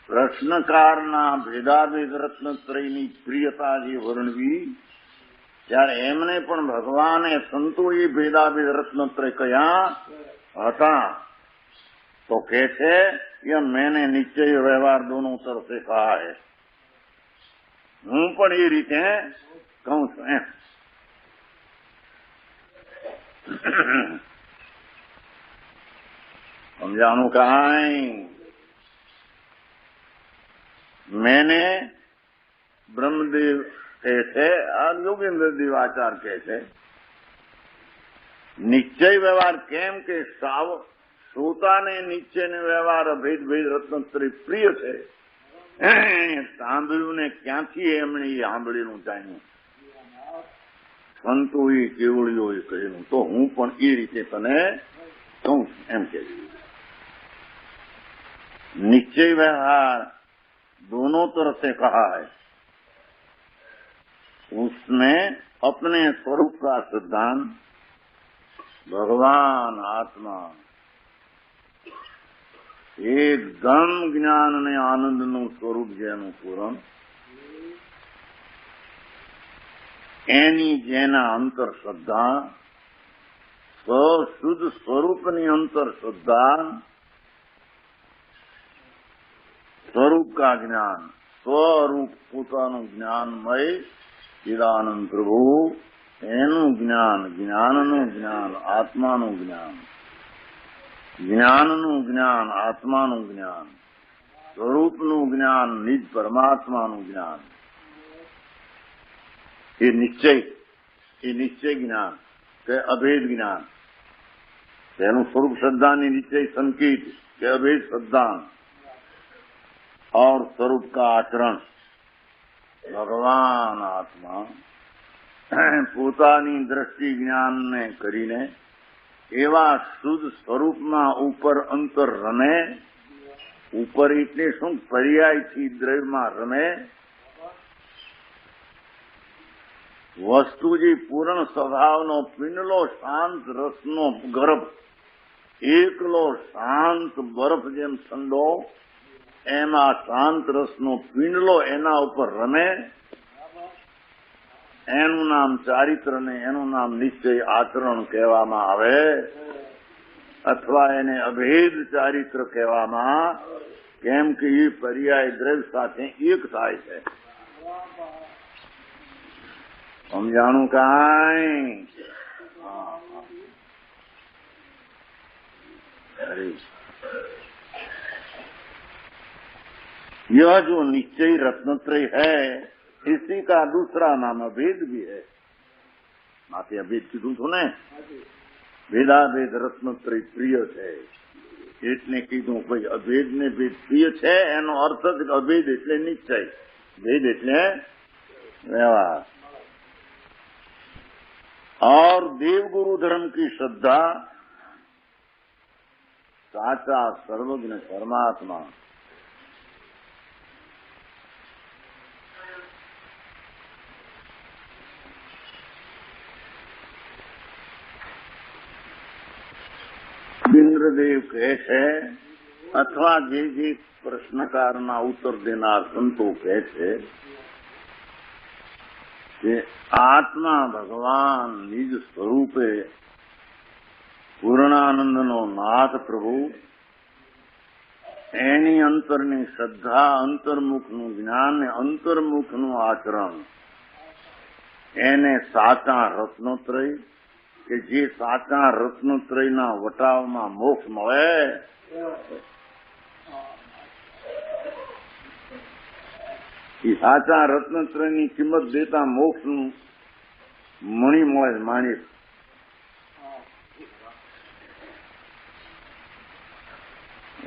પ્રશ્નકારના ભેદાભેદ રત્નત્રયની પ્રિયતા જે વર્ણવી ત્યારે એમને પણ ભગવાને સંતોએ ભેદાભેદ રત્નત્રય કયા હતા તો કહે છે કે मैंने निश्चय व्यवहार दोनों तरफ से कहा है. હું પણ એ રીતે કહું છું એમ. સમજાનું કાંઈ? मैंने ब्रह्मदेव कहते और योगेंद्र देवाचार कहते निश्चय व्यवहार केम के श्रोता ने निश्चय ने व्यवहार भेद भेद रत्नत्रय प्रिय है. સાંભળ્યું ને ક્યાંથી એમણે એ સાંભળેલું જાણ્યું? સંતોએ કેવળીઓએ કહેલું તો હું પણ એ રીતે તને કહું એમ કે निश्चय व्यवहार दोनों तरफ से कहा है. उसमें अपने स्वरूप का सिद्धांत भगवान आत्मा એકદમ જ્ઞાન અને આનંદનું સ્વરૂપ જેનું પૂરણ, એની જેના અંતર શ્રદ્ધા, શુદ્ધ સ્વરૂપની અંતર શ્રદ્ધા, સ્વરૂપ કા જ્ઞાન, સ્વરૂપ પોતાનું જ્ઞાનમય ચિદાનંદ પ્રભુ, એનું જ્ઞાન, જ્ઞાનનું જ્ઞાન, આત્માનું જ્ઞાન, જ્ઞાનનું જ્ઞાન, આત્માનું જ્ઞાન, સ્વરૂપનું જ્ઞાન, નિજ પરમાત્માનું જ્ઞાન, એ નિશ્ચય જ્ઞાન કે અભેદ જ્ઞાન, તેનું સ્વરૂપ श्रद्धाની निश्चय संकेत કે अभेद श्रद्धा और स्वरूप का आचरण भगवान आत्मा પોતાની દ્રષ્ટિ જ્ઞાનને કરીને એવા શુદ્ધ સ્વરૂપમાં ઉપર અંતર રમે, ઉપર એટલે શું, પર્યાયથી દ્રવ્યમાં રમે, વસ્તુ જે પૂર્ણ સ્વભાવનો પિંડલો શાંત રસનો ગર્ભ, એકલો શાંત બરફ જેમ ઠંડો, એમાં શાંત રસનો પિંડલો એના ઉપર રમે, એનું નામ ચારિત્ર ને એનું નામ નિશ્ચય આચરણ કહેવામાં આવે, અથવા એને અભેદ ચારિત્ર કહેવામાં, કેમ કે એ પર્યાય દ્રવ્ય સાથે એક થાય છે. સમજાણું કાંઈ? यह जो निश्चय रत्नत्रय है, इसी का दूसरा नाम अभेद भी है. माथे अभेद कीधું છું ને, ભેદાભેદ રત્નત્રય પ્રિય છે એટલે કીધું. ભાઈ અભેદ ને ભેદ પ્રિય છે એનો અર્થ જ અભેદ એટલે નિશ્ચય, ભેદ એટલે વ્યવહાર. और देवगुरु धर्म की श्रद्धा, साचा सर्वज्ञ परमात्मा, ઇન્દ્રદેવ કહે છે, અથવા જે પ્રશ્નકારના ઉત્તર દેનાર સંતો કહે છે કે આત્મા ભગવાન નિજ સ્વરૂપે પૂર્ણાનંદનો નાથ પ્રભુ, એની અંતરની શ્રદ્ધા, અંતર્મુખનું જ્ઞાન ને અંતર્મુખનું આચરણ, એને સાચા રત્નોત્રય કે જે સાચા રત્નોત્રયના વટાવમાં મોક્ષ મળે, એ સાચા રત્નત્રયની કિંમત દેતા મોક્ષનું મણી મળે, માણિક.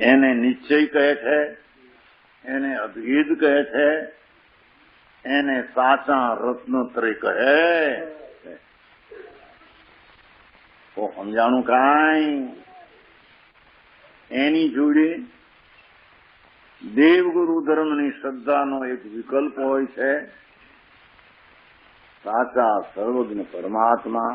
એને નિશ્ચય કહે છે, એને અભેદ કહે છે, એને સાચા રત્નત્રય કહે. તો સમજાણું કાંઈ? એની જોડે દેવગુરુ ધર્મની શ્રદ્ધાનો એક વિકલ્પ હોય છે, સાચા સર્વજ્ઞ પરમાત્મા,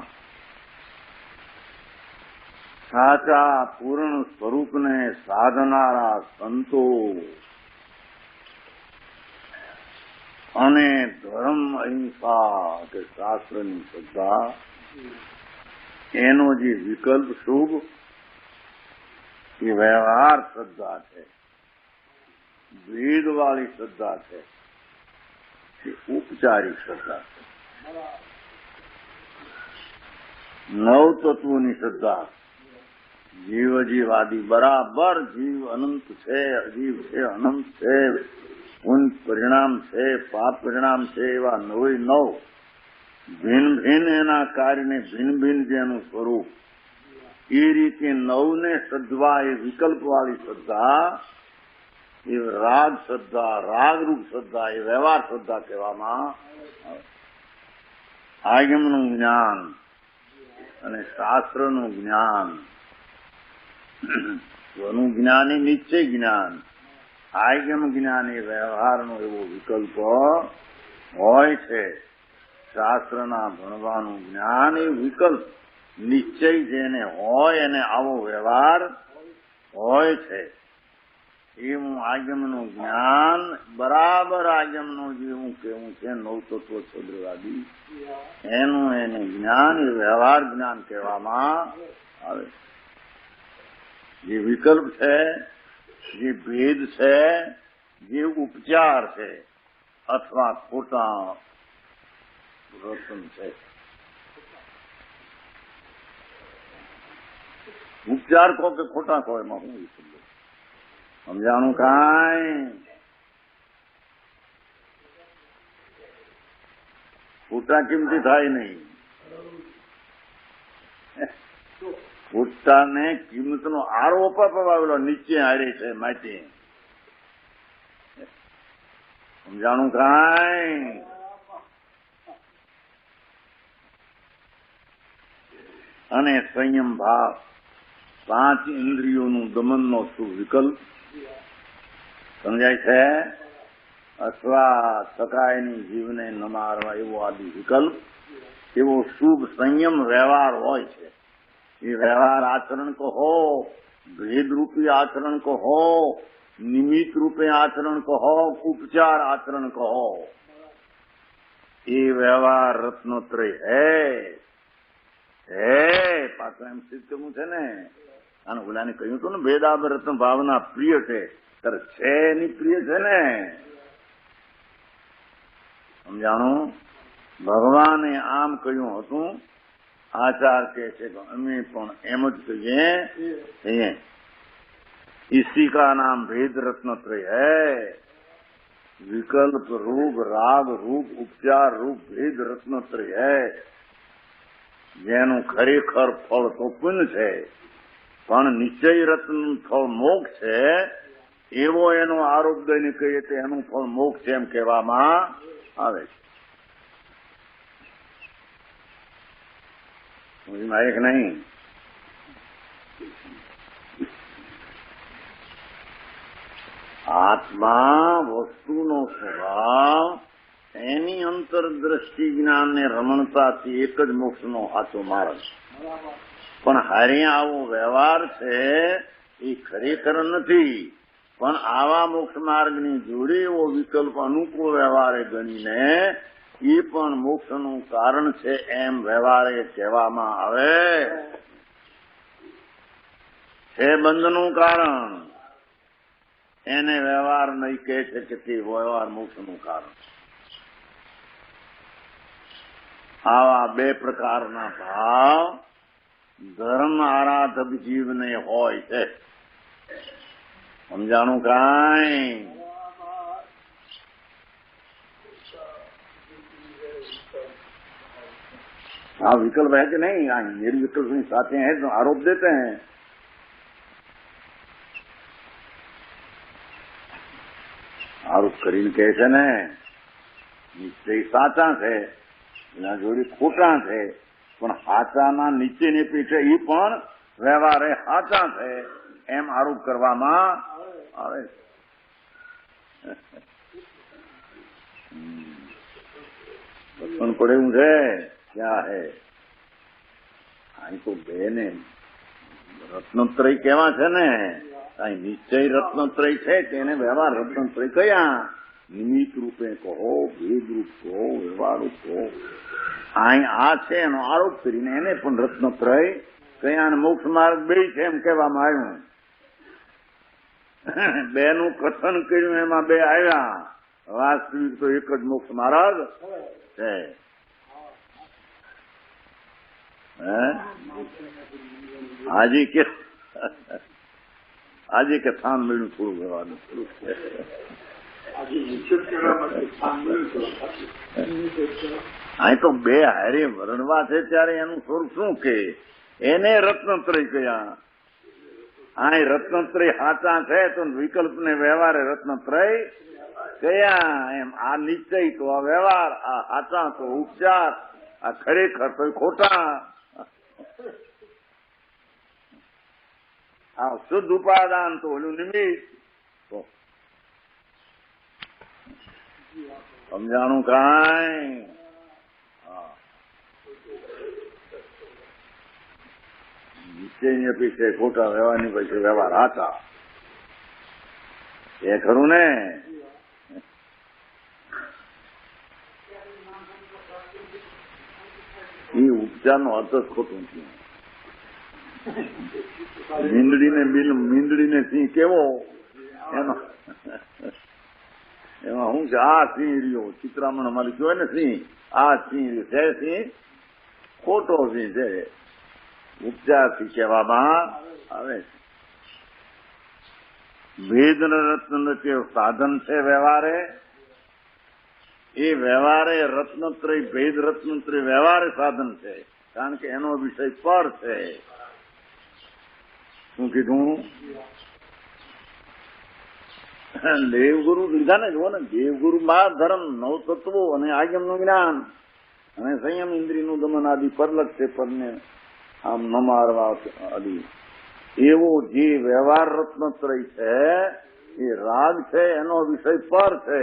સાચા પૂર્ણ સ્વરૂપને સાધનારા સંતો અને ધર્મ અહિંસા કે શાસ્ત્રની શ્રદ્ધા, એનો જે વિકલ્પ શુભ એ વ્યવહાર શ્રદ્ધા છે, વેદવાળી શ્રદ્ધા છે, એ ઉપચારિક શ્રદ્ધા છે. નવતત્વોની શ્રદ્ધા, જીવજીવાદી બરાબર, જીવ અનંત છે, અજીવ છે, અનંત છે, પુણ્ય પરિણામ છે, પાપ પરિણામ છે, એવા નવે નવ ભિન્ન ભિન્ન એના કાર્યને ભિન્ન ભિન્ન જેનું સ્વરૂપ, એ રીતે નવને શ્રદ્ધા, એ વિકલ્પવાળી શ્રદ્ધા, એ રાગ શ્રદ્ધા, રાગરૂપ શ્રદ્ધા, એ વ્યવહાર શ્રદ્ધા કહેવામાં આવે. આગમનું જ્ઞાન અને શાસ્ત્રનું જ્ઞાન, સ્વનું જ્ઞાન એ નિશ્ચય જ્ઞાન, આગમ જ્ઞાન એ વ્યવહારનો એવો વિકલ્પ હોય છે. શાસ્ત્રના ભણવાનું જ્ઞાન એ વિકલ્પ, નિશ્ચય જેને હોય એને આવો વ્યવહાર હોય છે. એવું આગમનું જ્ઞાન બરાબર આગમનું જેવું કેવું છે નવ તત્વ છોડવાદી એનું એને જ્ઞાન એ વ્યવહાર જ્ઞાન કહેવામાં આવે. જે વિકલ્પ છે, જે ભેદ છે, જે ઉપચાર છે અથવા ખોટા રતન છે. ઉપચાર કહો કે ખોટા કહો એમાં હું સમજાણું કાંઈ? ખોટા કિંમતી થાય નહીં. ખોટાને કિંમતનો આરોપ અપાવેલો નીચે હારે છે માટી. સમજાણું કાંઈ? અને સંયમ ભાવ 5 ઇન્દ્રિયોનું દમનનો શું વિકલ્પ સમજાય છે? અથવા સકાયની જીવને ન મારવા એવો આદિ વિકલ્પ, એવો શુભ સંયમ વ્યવહાર હોય છે. એ વ્યવહાર આચરણ કહો, ભેદરૂપી આચરણ કહો, નિમિત્ત રૂપે આચરણ કહો, ઉપચાર આચરણ કહો, એ વ્યવહાર રત્નોત્રય હે પાછું એમ સિદ્ધ કરવું છે ને. અને ઓલાને કહ્યું હતું ને ભેદાબ રત્ન ભાવના પ્રિય છે, ત્યારે છે એની પ્રિય છે ને. સમજાણું? ભગવાને આમ કહ્યું હતું, આચાર કહે છે કે અમે પણ એમ જ કહીએ. इसी का नाम भेद रत्नत्रय है. विकल्प रूप, राग रूप, उपचार रूप भेद रत्नत्रय है. જેનું ખરેખર ફળ તો પુણ્ય છે, પણ નિશ્ચય રત્ન ફળ મોક્ષ છે, એવો એનો આરોપ દઈને કહીએ તો એનું ફળ મોક્ષ છે એમ કહેવામાં આવે છે. સમજમાં આવે કે નહીં? આત્મા વસ્તુનો સ્વભાવ એની અંતરદ્રષ્ટિ જ્ઞાનને રમણતાથી એક જ મોક્ષનો સાચો માર્ગ. પણ હારે આવો વ્યવહાર છે એ ખરેખર નથી, પણ આવા મોક્ષ માર્ગની જોડે એવો વિકલ્પ અનુકૂળ વ્યવહારે ગણીને એ પણ મોક્ષનું કારણ છે એમ વ્યવહારે કહેવામાં આવે છે. બંધનું કારણ એને વ્યવહાર નહીં કહે છે કે તે વ્યવહાર મોક્ષનું કારણ. આવા બે પ્રકારના ભાવ ધર્મ આરાધક જીવને હોય છે. સમજાણું કાંઈ? हाँ विकल्प है कि नहीं? हाँ निर्विकल्प साथ हैं तो आरोप देते हैं. આરોપ કરીને કહે છે ને નિશ્ચય સાચા છે, એના જોડે ખોટા છે, પણ સાચાના નીચેની પીઠે એ પણ વ્યવહારે સાચા છે એમ આરોપ કરવામાં આવે છે. બચપન પડે એવું છે ક્યાં હે? અહીં તો બે ને રત્નોત્રય કેવા છે ને, અહીં નિશ્ચય રત્નોત્રય છે કે એને વ્યવહાર રત્નોત્રય કયા? નિમિત્ત રૂપે કહો, ભેદ રૂપ કહો, વ્યવહાર રૂપ કહો. અહીં આ છે એનો આરોપ કરીને એને પણ રત્નોત્રય કયા? મોક્ષ માર્ગ બે છે એમ કહેવામાં આવ્યું. બે નું કથન કર્યું એમાં બે આવ્યા, વાસ્તવિક તો એક જ મોક્ષ માર્ગ છે. આજે કે સ્થાન મળ્યું થોડું રહેવાનું થોડું અહીં તો બે હારે વર્ણવા છે ત્યારે એનું સ્વરૂપ શું કે એને રત્નોત્રય કયા? અહીં રત્નોત્રય સાચા છે તો વિકલ્પને વ્યવહારે રત્નોત્રય કયા? એમ આ નિશ્ચય તો આ વ્યવહાર, આ સાચા તો ઉપચાર, આ ખરેખર તો ખોટા. આ શુદ્ધ ઉપાદાન તો ઓલું નિમિત્ત. સમજાણું કાંઈ? નિશ્ચયની અપેક્ષા ખોટા, વ્યવહારની પછી વ્યવહાર સાચા. એ ખરું ને? એ ઉપચારનો અર્થ જ ખોટું છે. મીંદડીને સિંહ કેવો એમાં શું છે? આ સિંહ રહ્યો ચિત્રામણ અમારી જોયે ને સિંહ, આ સિંહ છે, સિંહ ખોટો સિંહ છે. ઉપચારથી કહેવામાં આવે છે. ભેદ રત્ન જે સાધન છે વ્યવહારે, એ વ્યવહારે રત્નત્રય ભેદ રત્નત્રય વ્યવહારે સાધન છે, કારણ કે એનો વિષય પર છે. શું કીધું? દેવગુરુ લીધા ને, જુઓ ને, દેવગુરુ માં ધર્મ, નવ તત્વો અને આગમનું જ્ઞાન અને સંયમ ઇન્દ્રિયનું દમન આદિ પરલક છે. પરને આમ ન મારવા આદિ એવો જે વ્યવહાર રત્નત્રય છે એ રાગ છે, એનો વિષય પર છે.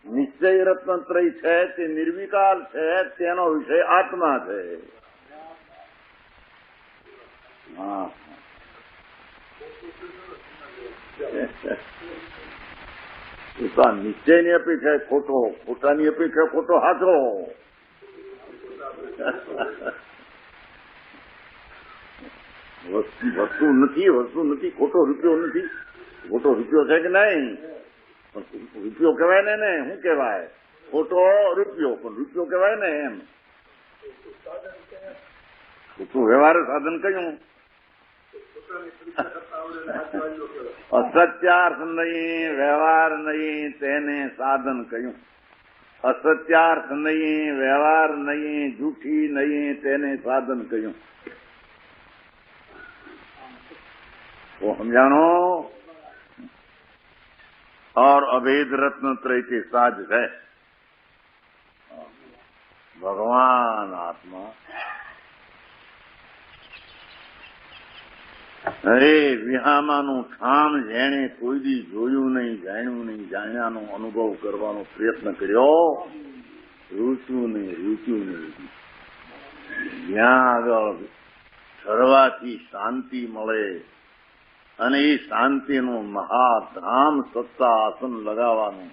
નિશ્ચય રત્નત્રય છે તે નિર્વિકાર છે, તેનો વિષય આત્મા છે. હા, નિશ્ચયની અપેક્ષા ખોટો, ખોટાની અપેક્ષા ખોટો સાચો. વસ્તુ નથી, ખોટો રૂપિયો નથી. ખોટો રૂપિયો છે કે નહીં? રૂપિયો કહેવાય ને, શું કહેવાય? ખોટો રૂપિયો, પણ રૂપિયો કહેવાય ને એમ. ખોટું વ્યવહાર સાધન કયું? અસત્યાર્થ નહીં, વ્યવહાર નહીં, તેને સાધન કહ્યું. અસત્યાર્થ નહીં, વ્યવહાર નહીં, જૂઠી નહીં, તેને સાધન કહ્યું. तो हम जानो। और अभेद रत्न त्रय के साज है भगवान आत्मा। અરે વિહામાનું ઠામ જેણે કોઈ દી જોયું નહીં, જાણ્યું નહીં, જાણ્યાનો અનુભવ કરવાનો પ્રયત્ન કર્યો, રૂચ્યું નહીં. જ્યાં આગળ ઠરવાથી શાંતિ મળે અને એ શાંતિનું મહાધામ સત્તા આસન લગાવવાનું,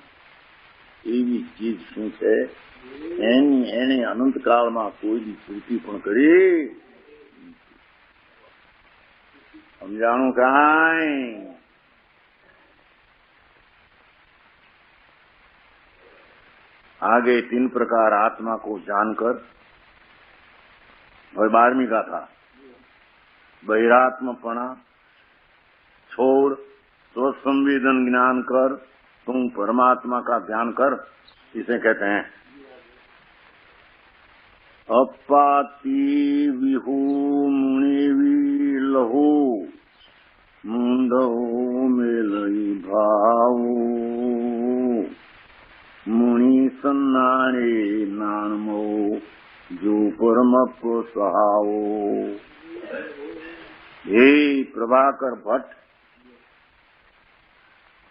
એવી ચીજ શું છે? એને અનંતકાળમાં કોઈ દી પૂર્તિ પણ કરી. समझाणु काई। आगे 3 प्रकार आत्मा को जानकर, और 12वीं का था बहिरात्मपणा छोड़ स्वसंवेदन ज्ञान कर, तुम परमात्मा का ध्यान कर। इसे कहते हैं अपाती विहू मुनिवी लहू मुंडो मेलई भावू मुनि सन्नारे नानमो जो परम सहाओ। हे प्रभाकर भट्ट,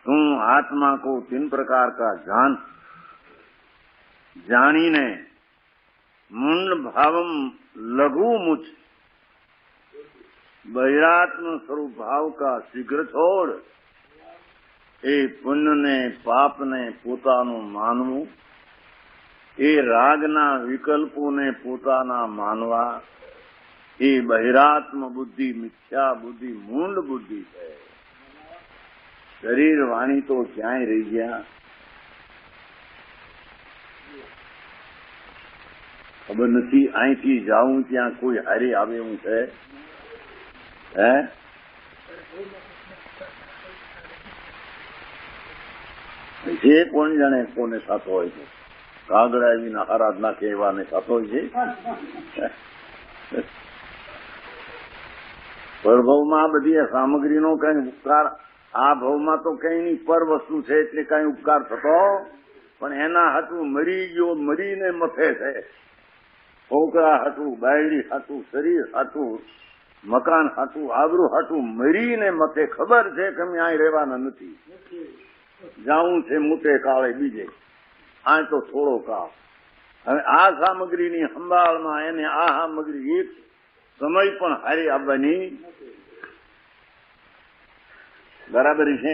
तुम आत्मा को 3 प्रकार का जानी ने मुंड भावम लघु मुझ बहिरात्म स्वरूप भाव का शीघ्र छोड़, ए पुण्य ने पाप ने पोतानु मानवू, ए रागना विकल्पो ने पोताना मानवा, ए बहिरात्म बुद्धि मिथ्या बुद्धि मूंड बुद्धि है। शरीर वाणी तो क्यांय रही गया, खबर नहीं। अहींथी जाऊं त्या कोई हारे आवे एवं है? જે કોણ જાણે કોને થતો હોય છે, કાગડા એવીના હારા જ નાખે એવાને થતો હોય છે। પરભવમાં આ બધી સામગ્રીનો કઈ ઉપકાર, આ ભવમાં તો કઈ નહીં, પર વસ્તુ છે એટલે કઈ ઉપકાર થતો, પણ એના હાટું મરી ગયો, મરીને મથે છે। છોકરા હાટું, બાયડી હાટું, શરીર હાટું, મકાન હાટું, આબરૂ હાટું મરીને મથે। ખબર છે કે અમે અહીં રહેવાના નથી, જાવું છે મોટે કાળે બીજે, આ તો થોડો કાળ। હવે આ સામગ્રીની સંભાળમાં એને આ સામગ્રી એક સમય પણ હારી આવવાની બરાબર છે।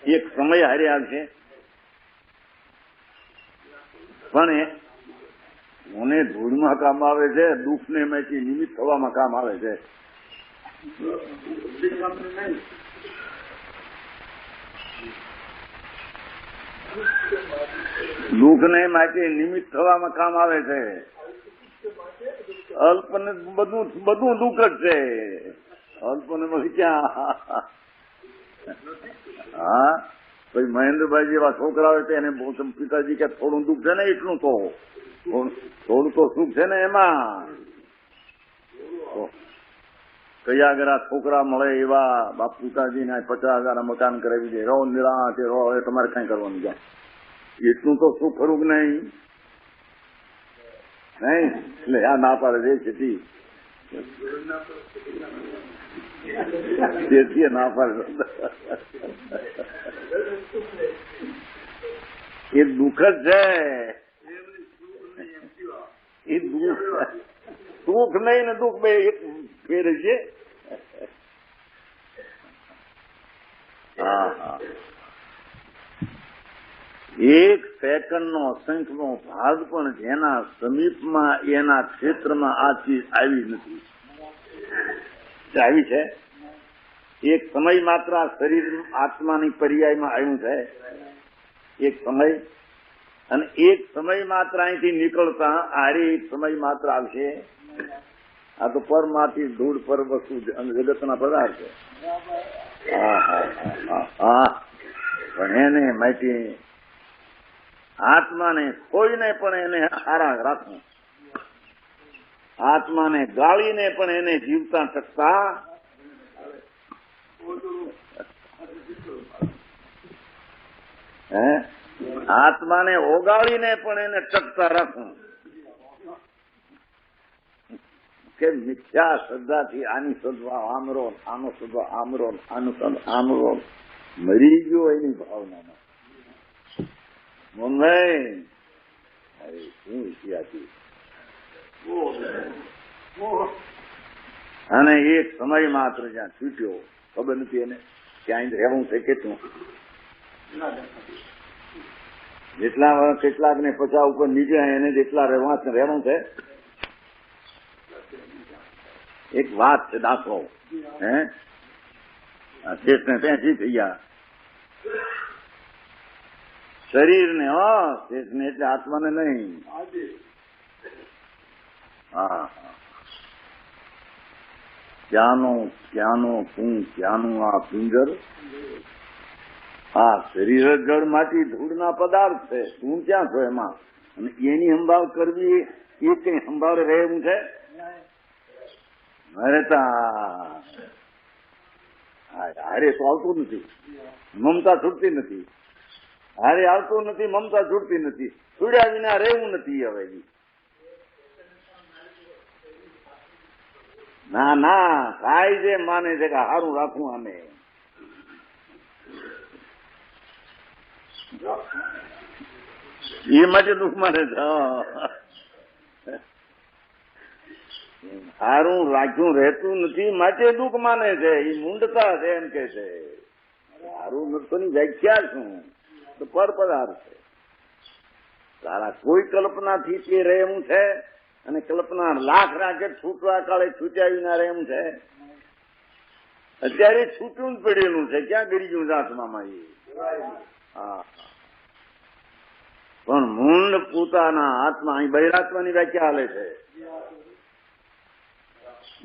એક સમય હારે આવશે, પણ મને ધૂળમાં કામ આવે છે, દુઃખને એમાંથી નિમિત્ત થવામાં કામ આવે છે. દુઃખને માટે નિમિત્ત થવામાં કામ આવે છે. અલ્પને બધું દુઃખ જ છે. અલ્પને પછી ક્યાં? હા, પછી મહેન્દ્રભાઈ જેવા છોકરા હોય તો એને પિતાજી કે થોડું દુઃખ છે ને, એટલું તો થોડું તો સુખ છે ને એમાં. કયા આગળ આ છોકરા મળે એવા બાપ પિતાજીને 50,000 મકાન કરાવી દે, રહો નિરાંતે રહો, હવે તમારે કઈ કરવાનું જાય, એટલું તો સુખ ખરું કે નહીં? નહીં, એટલે આ ના પાડે છે તેથી ના પાડે. એ દુઃખ જ છે, એ સુખ નહીં ને દુઃખ બે એક ફેર છે. હા, એક સેકન્ડનો અસંખ્યનો ભાગ પણ જેના સમીપમાં એના ક્ષેત્રમાં આ ચીજ આવી નથી. આવી છે એક સમય માત્ર આ શરીર આત્માની પર્યાયમાં આવ્યું છે એક સમય, અને એક સમય માત્ર અહીંથી નીકળતા આરે એક સમય માત્ર આવશે. આ તો પરમાંથી ધૂળ પર વસ્તુ જગતના પદાર્થ છે. પણ એને માહિતી આત્માને કોઈને પણ એને હારા રાખવું, આત્માને ગાળીને પણ એને જીવતા ટકતા, આત્માને ઓગાળીને પણ એને ટકતા રાખવું. કે મિથ્યા શ્રદ્ધાથી આની સદવા આમરો, આનો સદવા આમરો, આનો સદ આમરો, મરી ગયો એની ભાવનામાં. મોહનભાઈ શું વિષયાથી અને એક સમય માત્ર જ્યાં છૂટ્યો, ખબર નથી એને ક્યાંય રહેવું છે કેટલું. જેટલા કેટલાક ને 50 ઉપર નીચે એને જેટલા રહેવું છે. એક વાત છે, દાખલો શેષ ને 80 થઈ ગયા શરીરને, શેષ ને એટલે આત્માને નહીં. હા, ક્યાંનું આ પિંજર, આ શરીર જળ માંથી ધૂળના પદાર્થ છે. તું ક્યાં છો એમાં? અને એની સંભાળ કરવી એ કઈ સંભાળ રહે એવું છે? અરે હારે તો આવતું નથી, મમતા છૂટતી નથી. હારે આવતું નથી, મમતા છૂટતી નથી. છૂડ્યા વિના રહેવું નથી. હવે ના થાય છે, માને છે કે સારું રાખવું આને. એ માટે દુઃખ માને છે. સારું રાખ્યું રહેતું નથી માટે દુઃખ માને છે. એ મૂંડતા છે એમ કે છે. સારું નૃત્યની વ્યાખ્યા શું? તો પર પદાર્થ છે. તારા કોઈ કલ્પનાથી તે રહે એમ છે, અને કલ્પના લાખ રાખે છૂટવા કાળે છૂટ્યા વિના રહે એમ છે. અત્યારે છૂટું જ પડેલું છે. ક્યાં ગરી ગયું આત્મામાં એ? હા, પણ મૂંડ પોતાના આત્મા, અહીં બહિરાત્માની વ્યાખ્યા હાલે છે.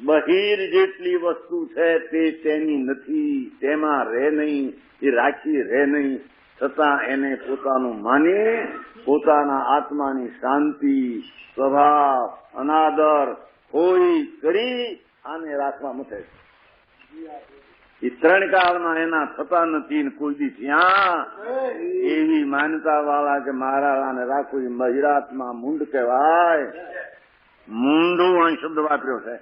બહિર જેટલી વસ્તુ છે તે તેની નથી, તેમાં રહે નહીં, એ રાખી રહે નહીં, છતાં એને પોતાનું માની પોતાના આત્માની શાંતિ, સ્વભાવ, અનાદર કોઈ કરી આને રાખવા મથે છે. એ 3 કાળમાં એના થતા નથી ને કોઈ દી ત્યાં એવી માન્યતા વાળા કે મારા આને રાખવું એ બહિરાત્મા મૂંડ કહેવાય. મૂંડું અહીં શબ્દ વાપર્યો છે.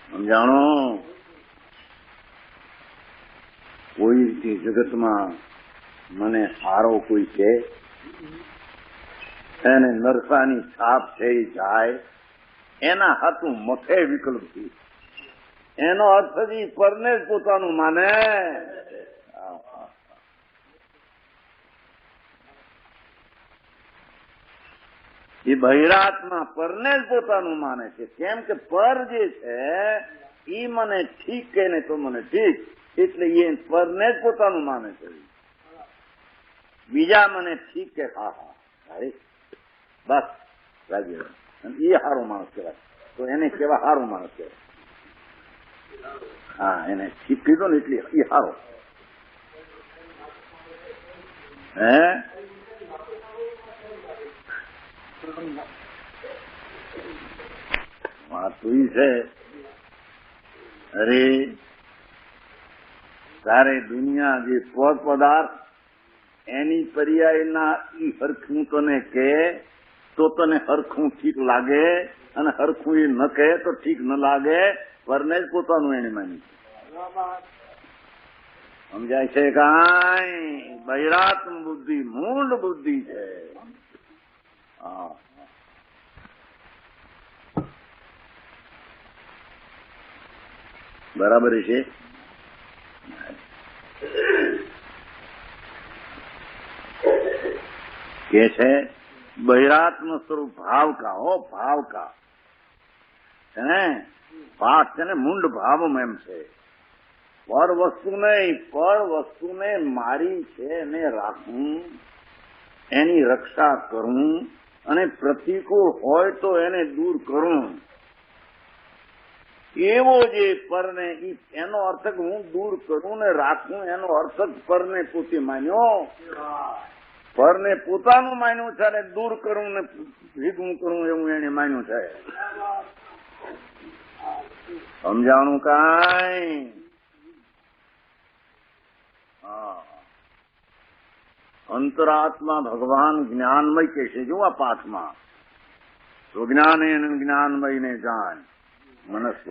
સમજાણો? કોઈ રીતે જગતમાં મને સારો કોઈ છે, એને નરસાની છાપ છે એ જાય, એના હાથું મથે વિકલ્પથી. એનો અર્થ જ ઈ પરને જ પોતાનું માને. એ બહિરાત્મા પરને જ પોતાનું માને છે. કેમ કે પર જે છે ઈ મને ઠીક કહે ને તો મને ઠીક, એટલે એ પરને જ પોતાનું માને છે. બીજા મને ઠીક કે હા હા સારી બસ લાગી એ સારો માણસ કહેવાય, તો એને કેવા સારો માણસ કહેવાય. હા, એને ઠીક કીધો ને એટલે એ સારો. હે વાત તો ઈ છે. અરે તારે દુનિયા જે પદાર્થ એની પર્યાયના ઈ હરખું તને કે તો તને હરખું ઠીક લાગે, અને હરખું એ ન કહે તો ઠીક ન લાગે. પરને જ પોતાનું એને માની. સમજાય છે? કાંઈ બહિરાત્મ બુદ્ધિ મૂળ બુદ્ધિ છે. હા, બરાબર છે. કે છે બહિરાત્મ સ્વરૂપ ભાવ કા હો, ભાવ કા છે ને, પાઠ છે ને મૂંડ ભાવમ એમ છે. પર વસ્તુ નહીં, પર વસ્તુને મારી છે એને રાખવું, એની રક્ષા કરવું, અને પ્રતિકૂળ હોય તો એને દૂર કરવું. એવો જે પરને એનો અર્થ હું દૂર કરું ને રાખું, એનો અર્થ જ પરને પોતે માન્યો. પરને પોતાનું માન્યું છે અને દૂર કરવું ને ભેગું કરવું એવું એને માન્યું છે. સમજાણું કાંઈ? અંતરાત્મા ભગવાન જ્ઞાનમય કે છે. જો આ પાઠમાં સ્વજ્ઞાને જ્ઞાનમય ને જાણ મનસ્વ.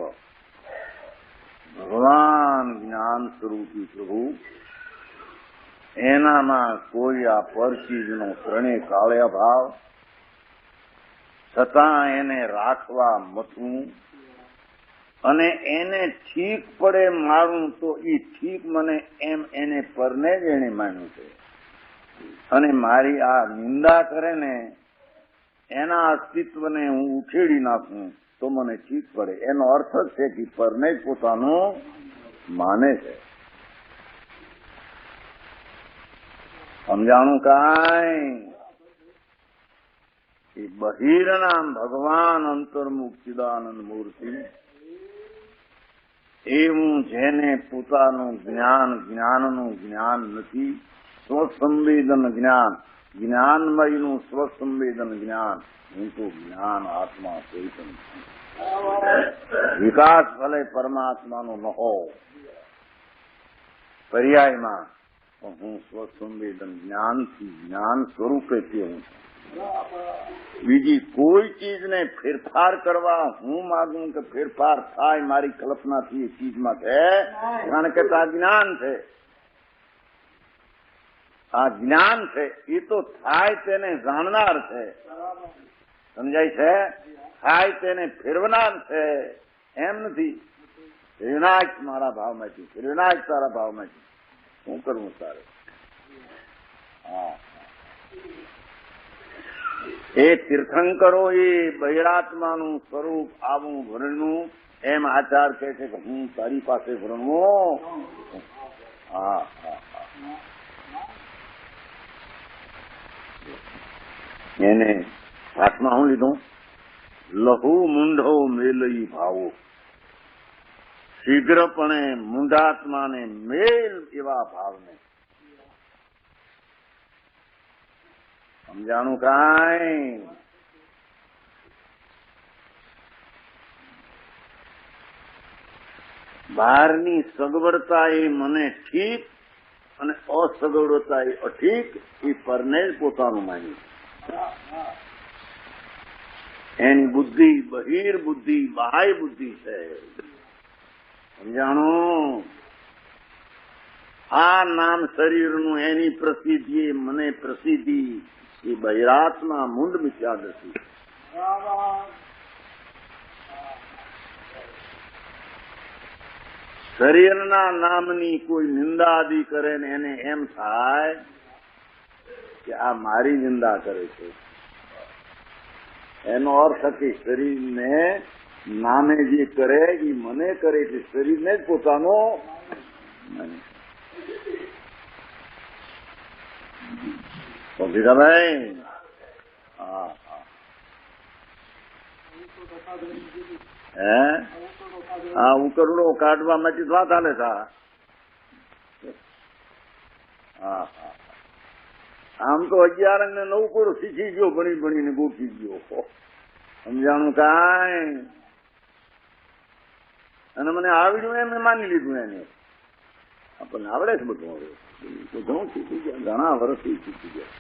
ભગવાન જ્ઞાન સ્વરૂપી પ્રભુ, એનામાં કોઈ આ પર ચીજનો ત્રણે કાળે અભાવ, છતાં એને રાખવા મથવું, અને એને ઠીક પડે મારું તો એ ઠીક મને એમ એને પરને જ એને માન્યું છે. અને મારી આ નિંદા કરે ને એના અસ્તિત્વને હું ઉખેડી નાખું તો મને ઠીક પડે. એનો અર્થ જ છે કે પરને જ પોતાનું માને છે. સમજાણું કાંઈ? એ બહિરનામ ભગવાન અંતર્મુખ ચિદાનંદ મૂર્તિ, એવું જેને પોતાનું જ્ઞાન, જ્ઞાનનું જ્ઞાન નથી, સ્વસંવેદન જ્ઞાન, જ્ઞાનમયનું સ્વસંવેદન જ્ઞાન, હું તો જ્ઞાન આત્મા ચૈતન્ય. વિકાસ ભલે પરમાત્માનો ન હો પર્યાયમાં, હું સ્વસંવેદન જ્ઞાનથી જ્ઞાન સ્વરૂપે તે હું. બીજી કોઈ ચીજને ફેરફાર કરવા હું માગું કે ફેરફાર થાય મારી કલ્પનાથી એ ચીજમાં છે, કારણ કે આ જ્ઞાન છે. આ જ્ઞાન છે એ તો થાય તેને જાણનાર છે. સમજાય છે? થાય તેને ફેરવનાર છે, એમ નથી. વિનાયક મારા ભાવમાંથી, વિનાયક તારા ભાવમાંથી, શું કરવું તારે? હા, એ તીર્થંકરો એ બહિરાત્માનું સ્વરૂપ આવું વર્ણનું, એમ આચાર કહે છે કે હું તારી પાસે વર્ણવું. હા હા, એને હાથમાં હું લીધું? લહુ મૂંઢો મેલઈ ભાવો, શીઘ્રપણે મૂંઢાત્માને મેલ એવા ભાવને. સમજાણું કાંઈ? બહારની સગવડતા એ મને ઠીક અને અસગવડતા એ અઠીક, એ પરને જ પોતાનું માન્યું. એની બુદ્ધિ બહિર્બુદ્ધિ, બાહ્ય બુદ્ધિ છે. સમજાણું? આ નામ શરીરનું એની પ્રસિદ્ધિ, મને પ્રસિદ્ધિ, એ બહિરાત્મા મૂંડ મિથ્યાદશી. શરીરના નામની કોઈ નિંદાદી કરે ને એને એમ થાય કે આ મારી નિંદા કરે છે. એનો અર્થ કે શરીરને નામે જે કરે એ મને કરે છે, શરીરને જ પોતાનો નહીં. ભાઈ હા હે હા હું કરોડો કાઢવા માટે વાત હાલે થા. હા હા આમ તો 11 ને 9 કોરો શીખી ગયો, ભણી ભણીને ગોઠી ગયો, સમજાણું કાંઈ. અને મને આવડ્યું એમ માની લીધું એને. આપણને આવડે છે બધું. હવે તો ઘણું શીખી ગયા, ઘણા વર્ષથી શીખી ગયા.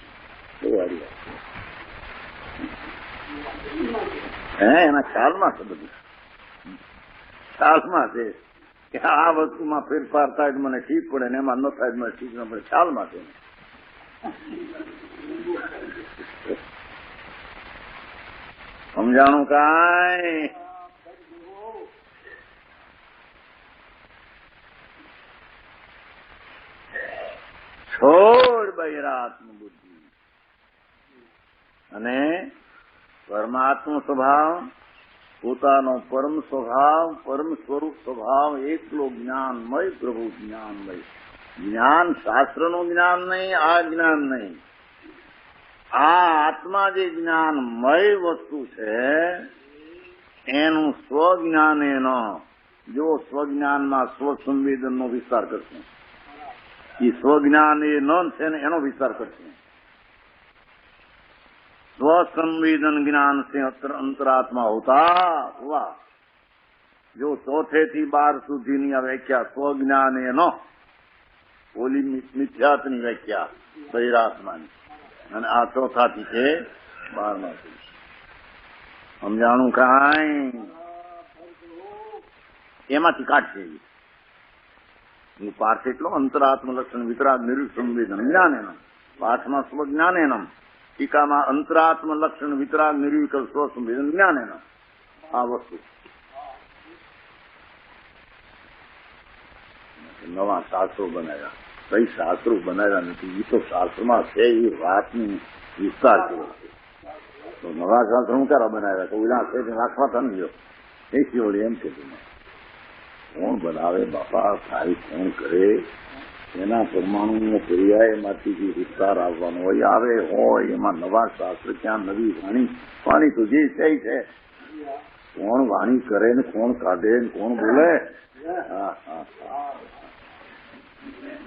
હે એના ખ્યાલમાં છે, બધું ખ્યાલમાં છે કે આ વસ્તુમાં ફેરફાર થાય તો મને ઠીક પડે ને એમાં ન થાય મને ઠીક ન પડે, ખ્યાલમાં છે. સમજાણું કાંઈ. છોડ બહિરાત્મ બુદ્ધિ અને પરમાત્મ સ્વભાવ, પોતાનો પરમ સ્વભાવ, પરમ સ્વરૂપ સ્વભાવ, એકલો જ્ઞાનમય પ્રભુ જ્ઞાનમય. જ્ઞાન શાસ્ત્રનું જ્ઞાન નહીં, આ જ્ઞાન નહીં. આ આત્મા જે જ્ઞાનમય વસ્તુ છે એનું સ્વજ્ઞાન એનો જો સ્વજ્ઞાનમાં સ્વસંવેદનનો વિસ્તાર કરશે. એ સ્વજ્ઞાન એ ન છે ને એનો વિસ્તાર કરશે. સ્વસંવેદન જ્ઞાન से અંતરાત્મા હોતા हुआ. જો 4 થી 12 સુધીની આ વ્યાખ્યા સ્વજ્ઞાન એનો, ઓલી મિથ્યાત્વની વ્યાખ્યા બહિરાત્માની, અને આ 4 થી છે 12 સુધી. સમજાણું કાંઈ. એમાંથી કાઢશે એ પાઠ એટલો અંતરાત્મ લક્ષણ વિતરાગ નિર્વિસંવેદન જ્ઞાન એનમ. પાઠમાં સ્વજ્ઞાન એનમ, ટીકામાં અંતરાત્મ લક્ષણ વિતરાગ નિર્વિકલ્પ સ્વસંવેદન જ્ઞાન એનમ. આ વસ્તુ નવા શાસ્ત્રો બનાવ્યા. કઈ શાસ્ત્રો બનાવ્યા નથી, એ તો શાસ્ત્રમાં છે એ વાતની વિસ્તાર કર્યો છે. તો નવા શાસ્ત્રો હું ક્યારે બનાવ્યા? તો ઓલા છે રાખવા થન ગયો એ કેવડે એમ છે. કોણ બનાવે બાપા, સારી કોણ કરે? એના પરમાણુ પર્યાય એમાંથી જે વિસ્તાર આવવાનો હોય આવે હોય. એમાં નવા શાસ્ત્ર ક્યાં, નવી વાણી? વાણી તો જે છે. કોણ વાણી કરે ને કોણ કાઢે ને કોણ બોલે? હા હા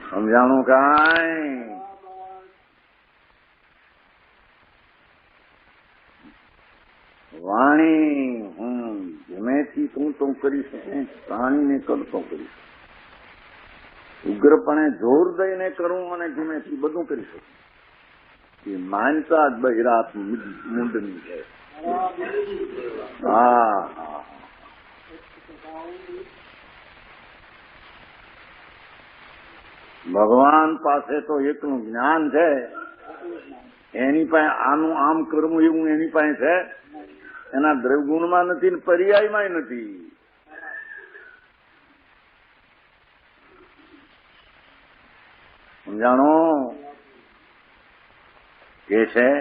સમજાણું કાંઈ. વાણી હું ધીમેથી તું કરીશ, પ્રાણીને કરતો કરીશ. ઉગ્રપણે જોર દઈને કરું અને ધીમેથી બધું કરી શકું. એ માનતા જ બહિરાત્મ મુંડની છે. હા ભગવાન પાસે તો એકલું જ્ઞાન છે. એની પાસે આનું આમ કરવું એવું એની પાસે છે. એના દ્રવગુણમાં નથી ને પર્યાયમાં નથી. સમજાણો ये है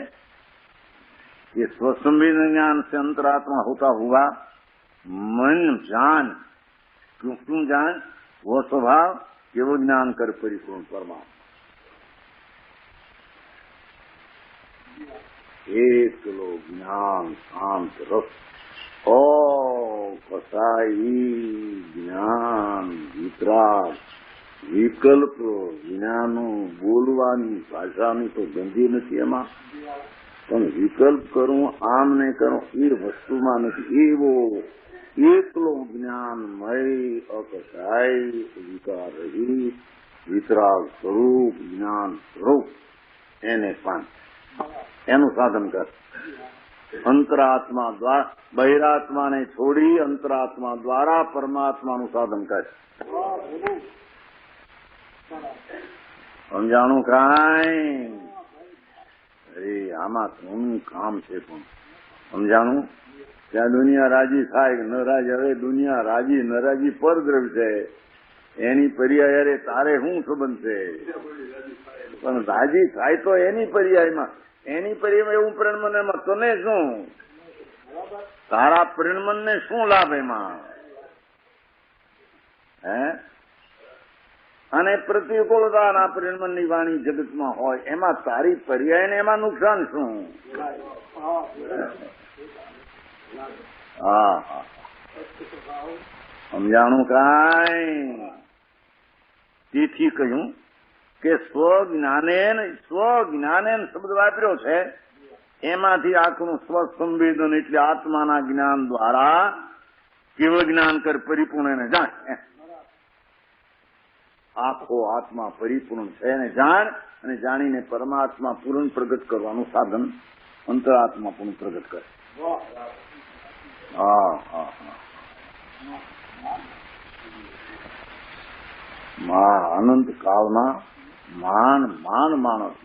ये स्वसंवेदन ज्ञान से अंतरात्मा होता हुआ मन जान क्यों जान वो स्वभाव केवल ज्ञान कर परिपूर्ण परमात्मा एक लोग ज्ञान शांत रस ओ कसाई ज्ञान वितराग વિકલ્પ વિનાનું બોલવાની ભાષાની તો ગંદી નથી એમાં, પણ વિકલ્પ કરું આમ ને કરું એ વસ્તુમાં નથી. એવો એકલો જ્ઞાનમય અકસાય વિકાર રહિત વિતરાગ સ્વરૂપ જ્ઞાન સ્વરૂપ એને પાન એનું સાધન કર. અંતરાત્મા દ્વારા બહિરાત્માને છોડી અંતરાત્મા દ્વારા પરમાત્માનું સાધન કર. સમજાણું કાંઈ. અરે આમાં કોનું કામ છે પણ સમજાણું. ત્યાં દુનિયા રાજી થાય ન રાજી. હવે દુનિયા રાજી ન રાજી પરદ્રવ્ય છે. એની પર્યાય તારે શું સંબંધ છે? પણ રાજી થાય તો એની પર્યાયમાં, એની પર્યાયમાં એવું પરિણમન, એમાં તને શું? તારા પરિણમનને શું લાભ એમાં? હે? અને પ્રતિકૂળતાના પરિણમનની વાણી જગતમાં હોય એમાં તારી પર્યાયને એમાં નુકસાન શું? હા હા, સમજાણું કાંઈ? તેથી કહ્યું કે સ્વજ્ઞાને શબ્દ વાપર્યો છે, એમાંથી આખું સ્વસંવેદન એટલે આત્માના જ્ઞાન દ્વારા કેવળ જ્ઞાન કર પરિપૂર્ણ એને જાણ. આખો આત્મા પરિપૂર્ણ છે એને જાણ, અને જાણીને પરમાત્મા પૂર્ણ પ્રગટ કરવાનું સાધન અંતરાત્મા પૂર્ણ પ્રગટ કરે. હા હા હા, અનંત કાળમાં માન માણસ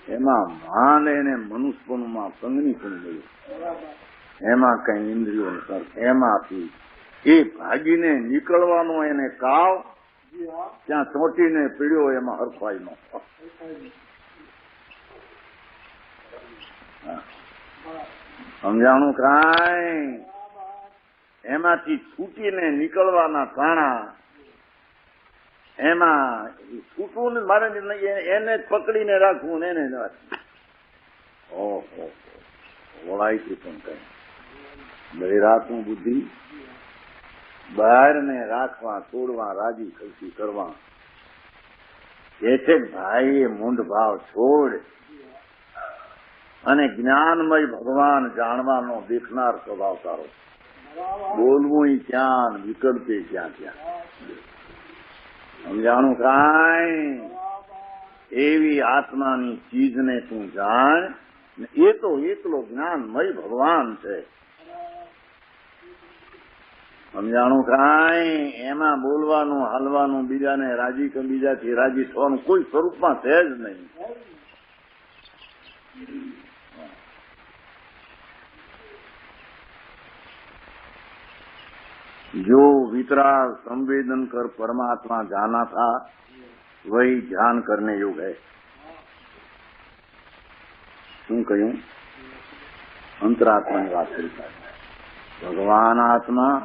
એમાં માન એને મનુષ્યપણમાં સંગની પણ મળ્યું, એમાં કઈ ઇન્દ્રિયો એમાંથી એ ભાગીને નીકળવાનો એને કાળ ત્યાં ચોંટીને પીડ્યો એમાં હરફાઈનો. સમજાણું કાંઈ? એમાંથી છૂટીને નીકળવાના કાણા, એમાં છૂટવું મારે એને જ પકડીને રાખવું, એને જ રાખવું. ઓહો, વળાઈથી પણ કઈ બહેરાતું બુદ્ધિ બહારને રાખવા, છોડવા, રાજી ખુશી કરવા. એ છે ભાઈ, એ મૂંઢ ભાવ છોડ અને જ્ઞાનમય ભગવાન જાણવાનો દેખનાર સ્વભાવ તારો. બોલવું ક્યાં, વિકલ્પે ક્યાં ક્યાં. સમજાણું કાંઈ? એવી આત્માની ચીજને તું જાણ, એ તો એકલો જ્ઞાનમય ભગવાન છે. સમજાણું કાંઈ? એમાં બોલવાનું, હાલવાનું, બીજાને રાજી કે બીજાથી રાજી થવાનું કોઈ સ્વરૂપમાં છે જ નહીં. जो वितराग संवेदन कर परमात्मा जाना था वही ध्यान करने योग है. શું કહ્યું? અંતરાત્માની વાત કરી. ભગવાન આત્મા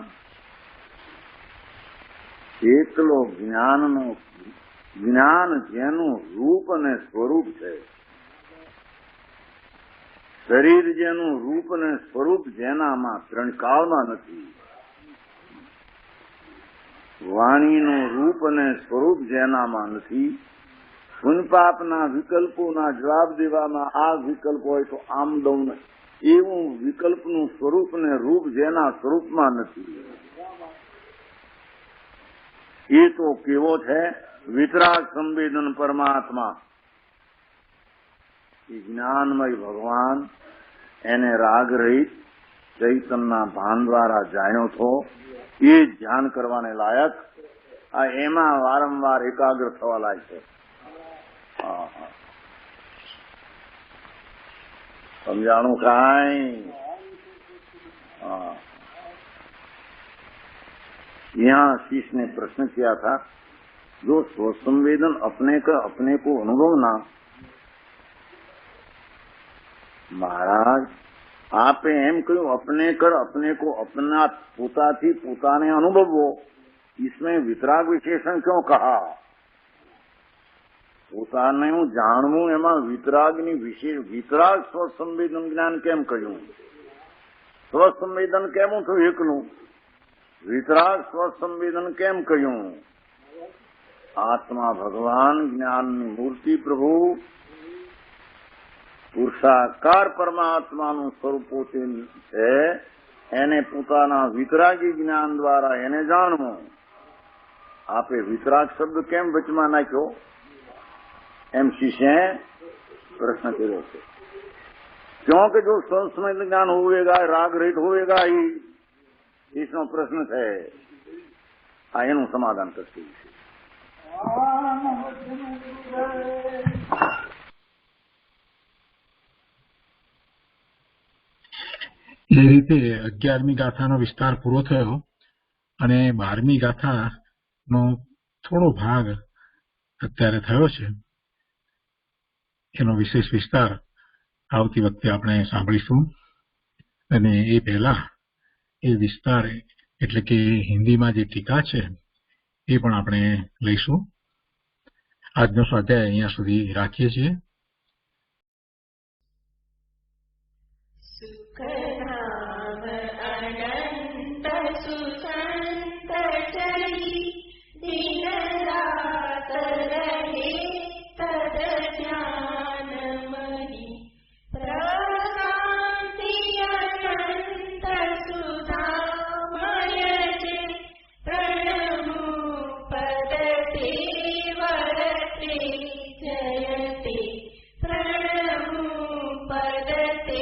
એકલો જ્ઞાન જેનું રૂપ અને સ્વરૂપ છે, શરીર જેનું રૂપ અને સ્વરૂપ જેનામાં ત્રણકાળમાં નથી, વાણીનું રૂપ અને સ્વરૂપ જેનામાં નથી, પુણ્યપાપના વિકલ્પોના જવાબ દેવામાં આ વિકલ્પ હોય તો આમ દઉં, એવું વિકલ્પનું સ્વરૂપ ને રૂપ જેના સ્વરૂપમાં નથી, એ તો કેવો છે? વિતરાગ સંવેદન પરમાત્મા. એ જ્ઞાનમય ભગવાન એને રાગ રહિત ચૈતનના ભાન દ્વારા જાણ્યો હતો, એ ધ્યાન કરવાને લાયક. આ એમાં વારંવાર એકાગ્ર થવા લાયક છે. સમજાણું કાંઈ? यहाँ शिष्य ने प्रश्न किया था, जो स्वसंवेदन अपने को अनुभवना. महाराज आपे एम कहूं अपने कर अपने को अपना पोताथी पोताने अनुभवो, इसमें वितराग विशेषण क्यों कहा? પોતાને જાણવું એમાં વિતરાગની વિશેષ વિતરાગ સ્વસંવેદન જ્ઞાન કેમ કહ્યું? સ્વસંવેદન કેમ થયું એકલું? વિતરાગ સ્વસંવેદન કેમ કહ્યું? આત્મા ભગવાન જ્ઞાનની મૂર્તિ પ્રભુ પુરુષાકાર પરમાત્માનું સ્વરૂપ પોતે છે, એને પોતાના વિતરાગી જ્ઞાન દ્વારા એને જાણવું. આપે વિતરાગ શબ્દ કેમ વચમાં નાખ્યો? એમ શિષ્ય प्रश्न કર્યો છે. क्योंकि जो संस्मृत ज्ञान होगा राग रहित होगा ही इसનો પ્રશ્ન છે. આ એનું સમાધાન કરશે. એ રીતે 11મી ગાથાનો વિસ્તાર પૂરો થયો અને 12મી ગાથા નો થોડો ભાગ અત્યારે થયો છે. એનો વિશેષ વિસ્તાર આવતી વખતે આપણે સાંભળીશું. અને એ પહેલા એ વિસ્તાર એટલે કે હિન્દીમાં જે ટીકા છે એ પણ આપણે લઈશું. આજનો સ્વાધ્યાય અહીંયા સુધી રાખીએ છીએ. સુખધામ અનંત સુસંત ચરી દિન રાત રહે તદ જ્ઞાન મહી પ્રશાંતિ અનંત સુધામય છે પ્રણમુ પદતે વરતે જયતે પ્રણમુ પદતે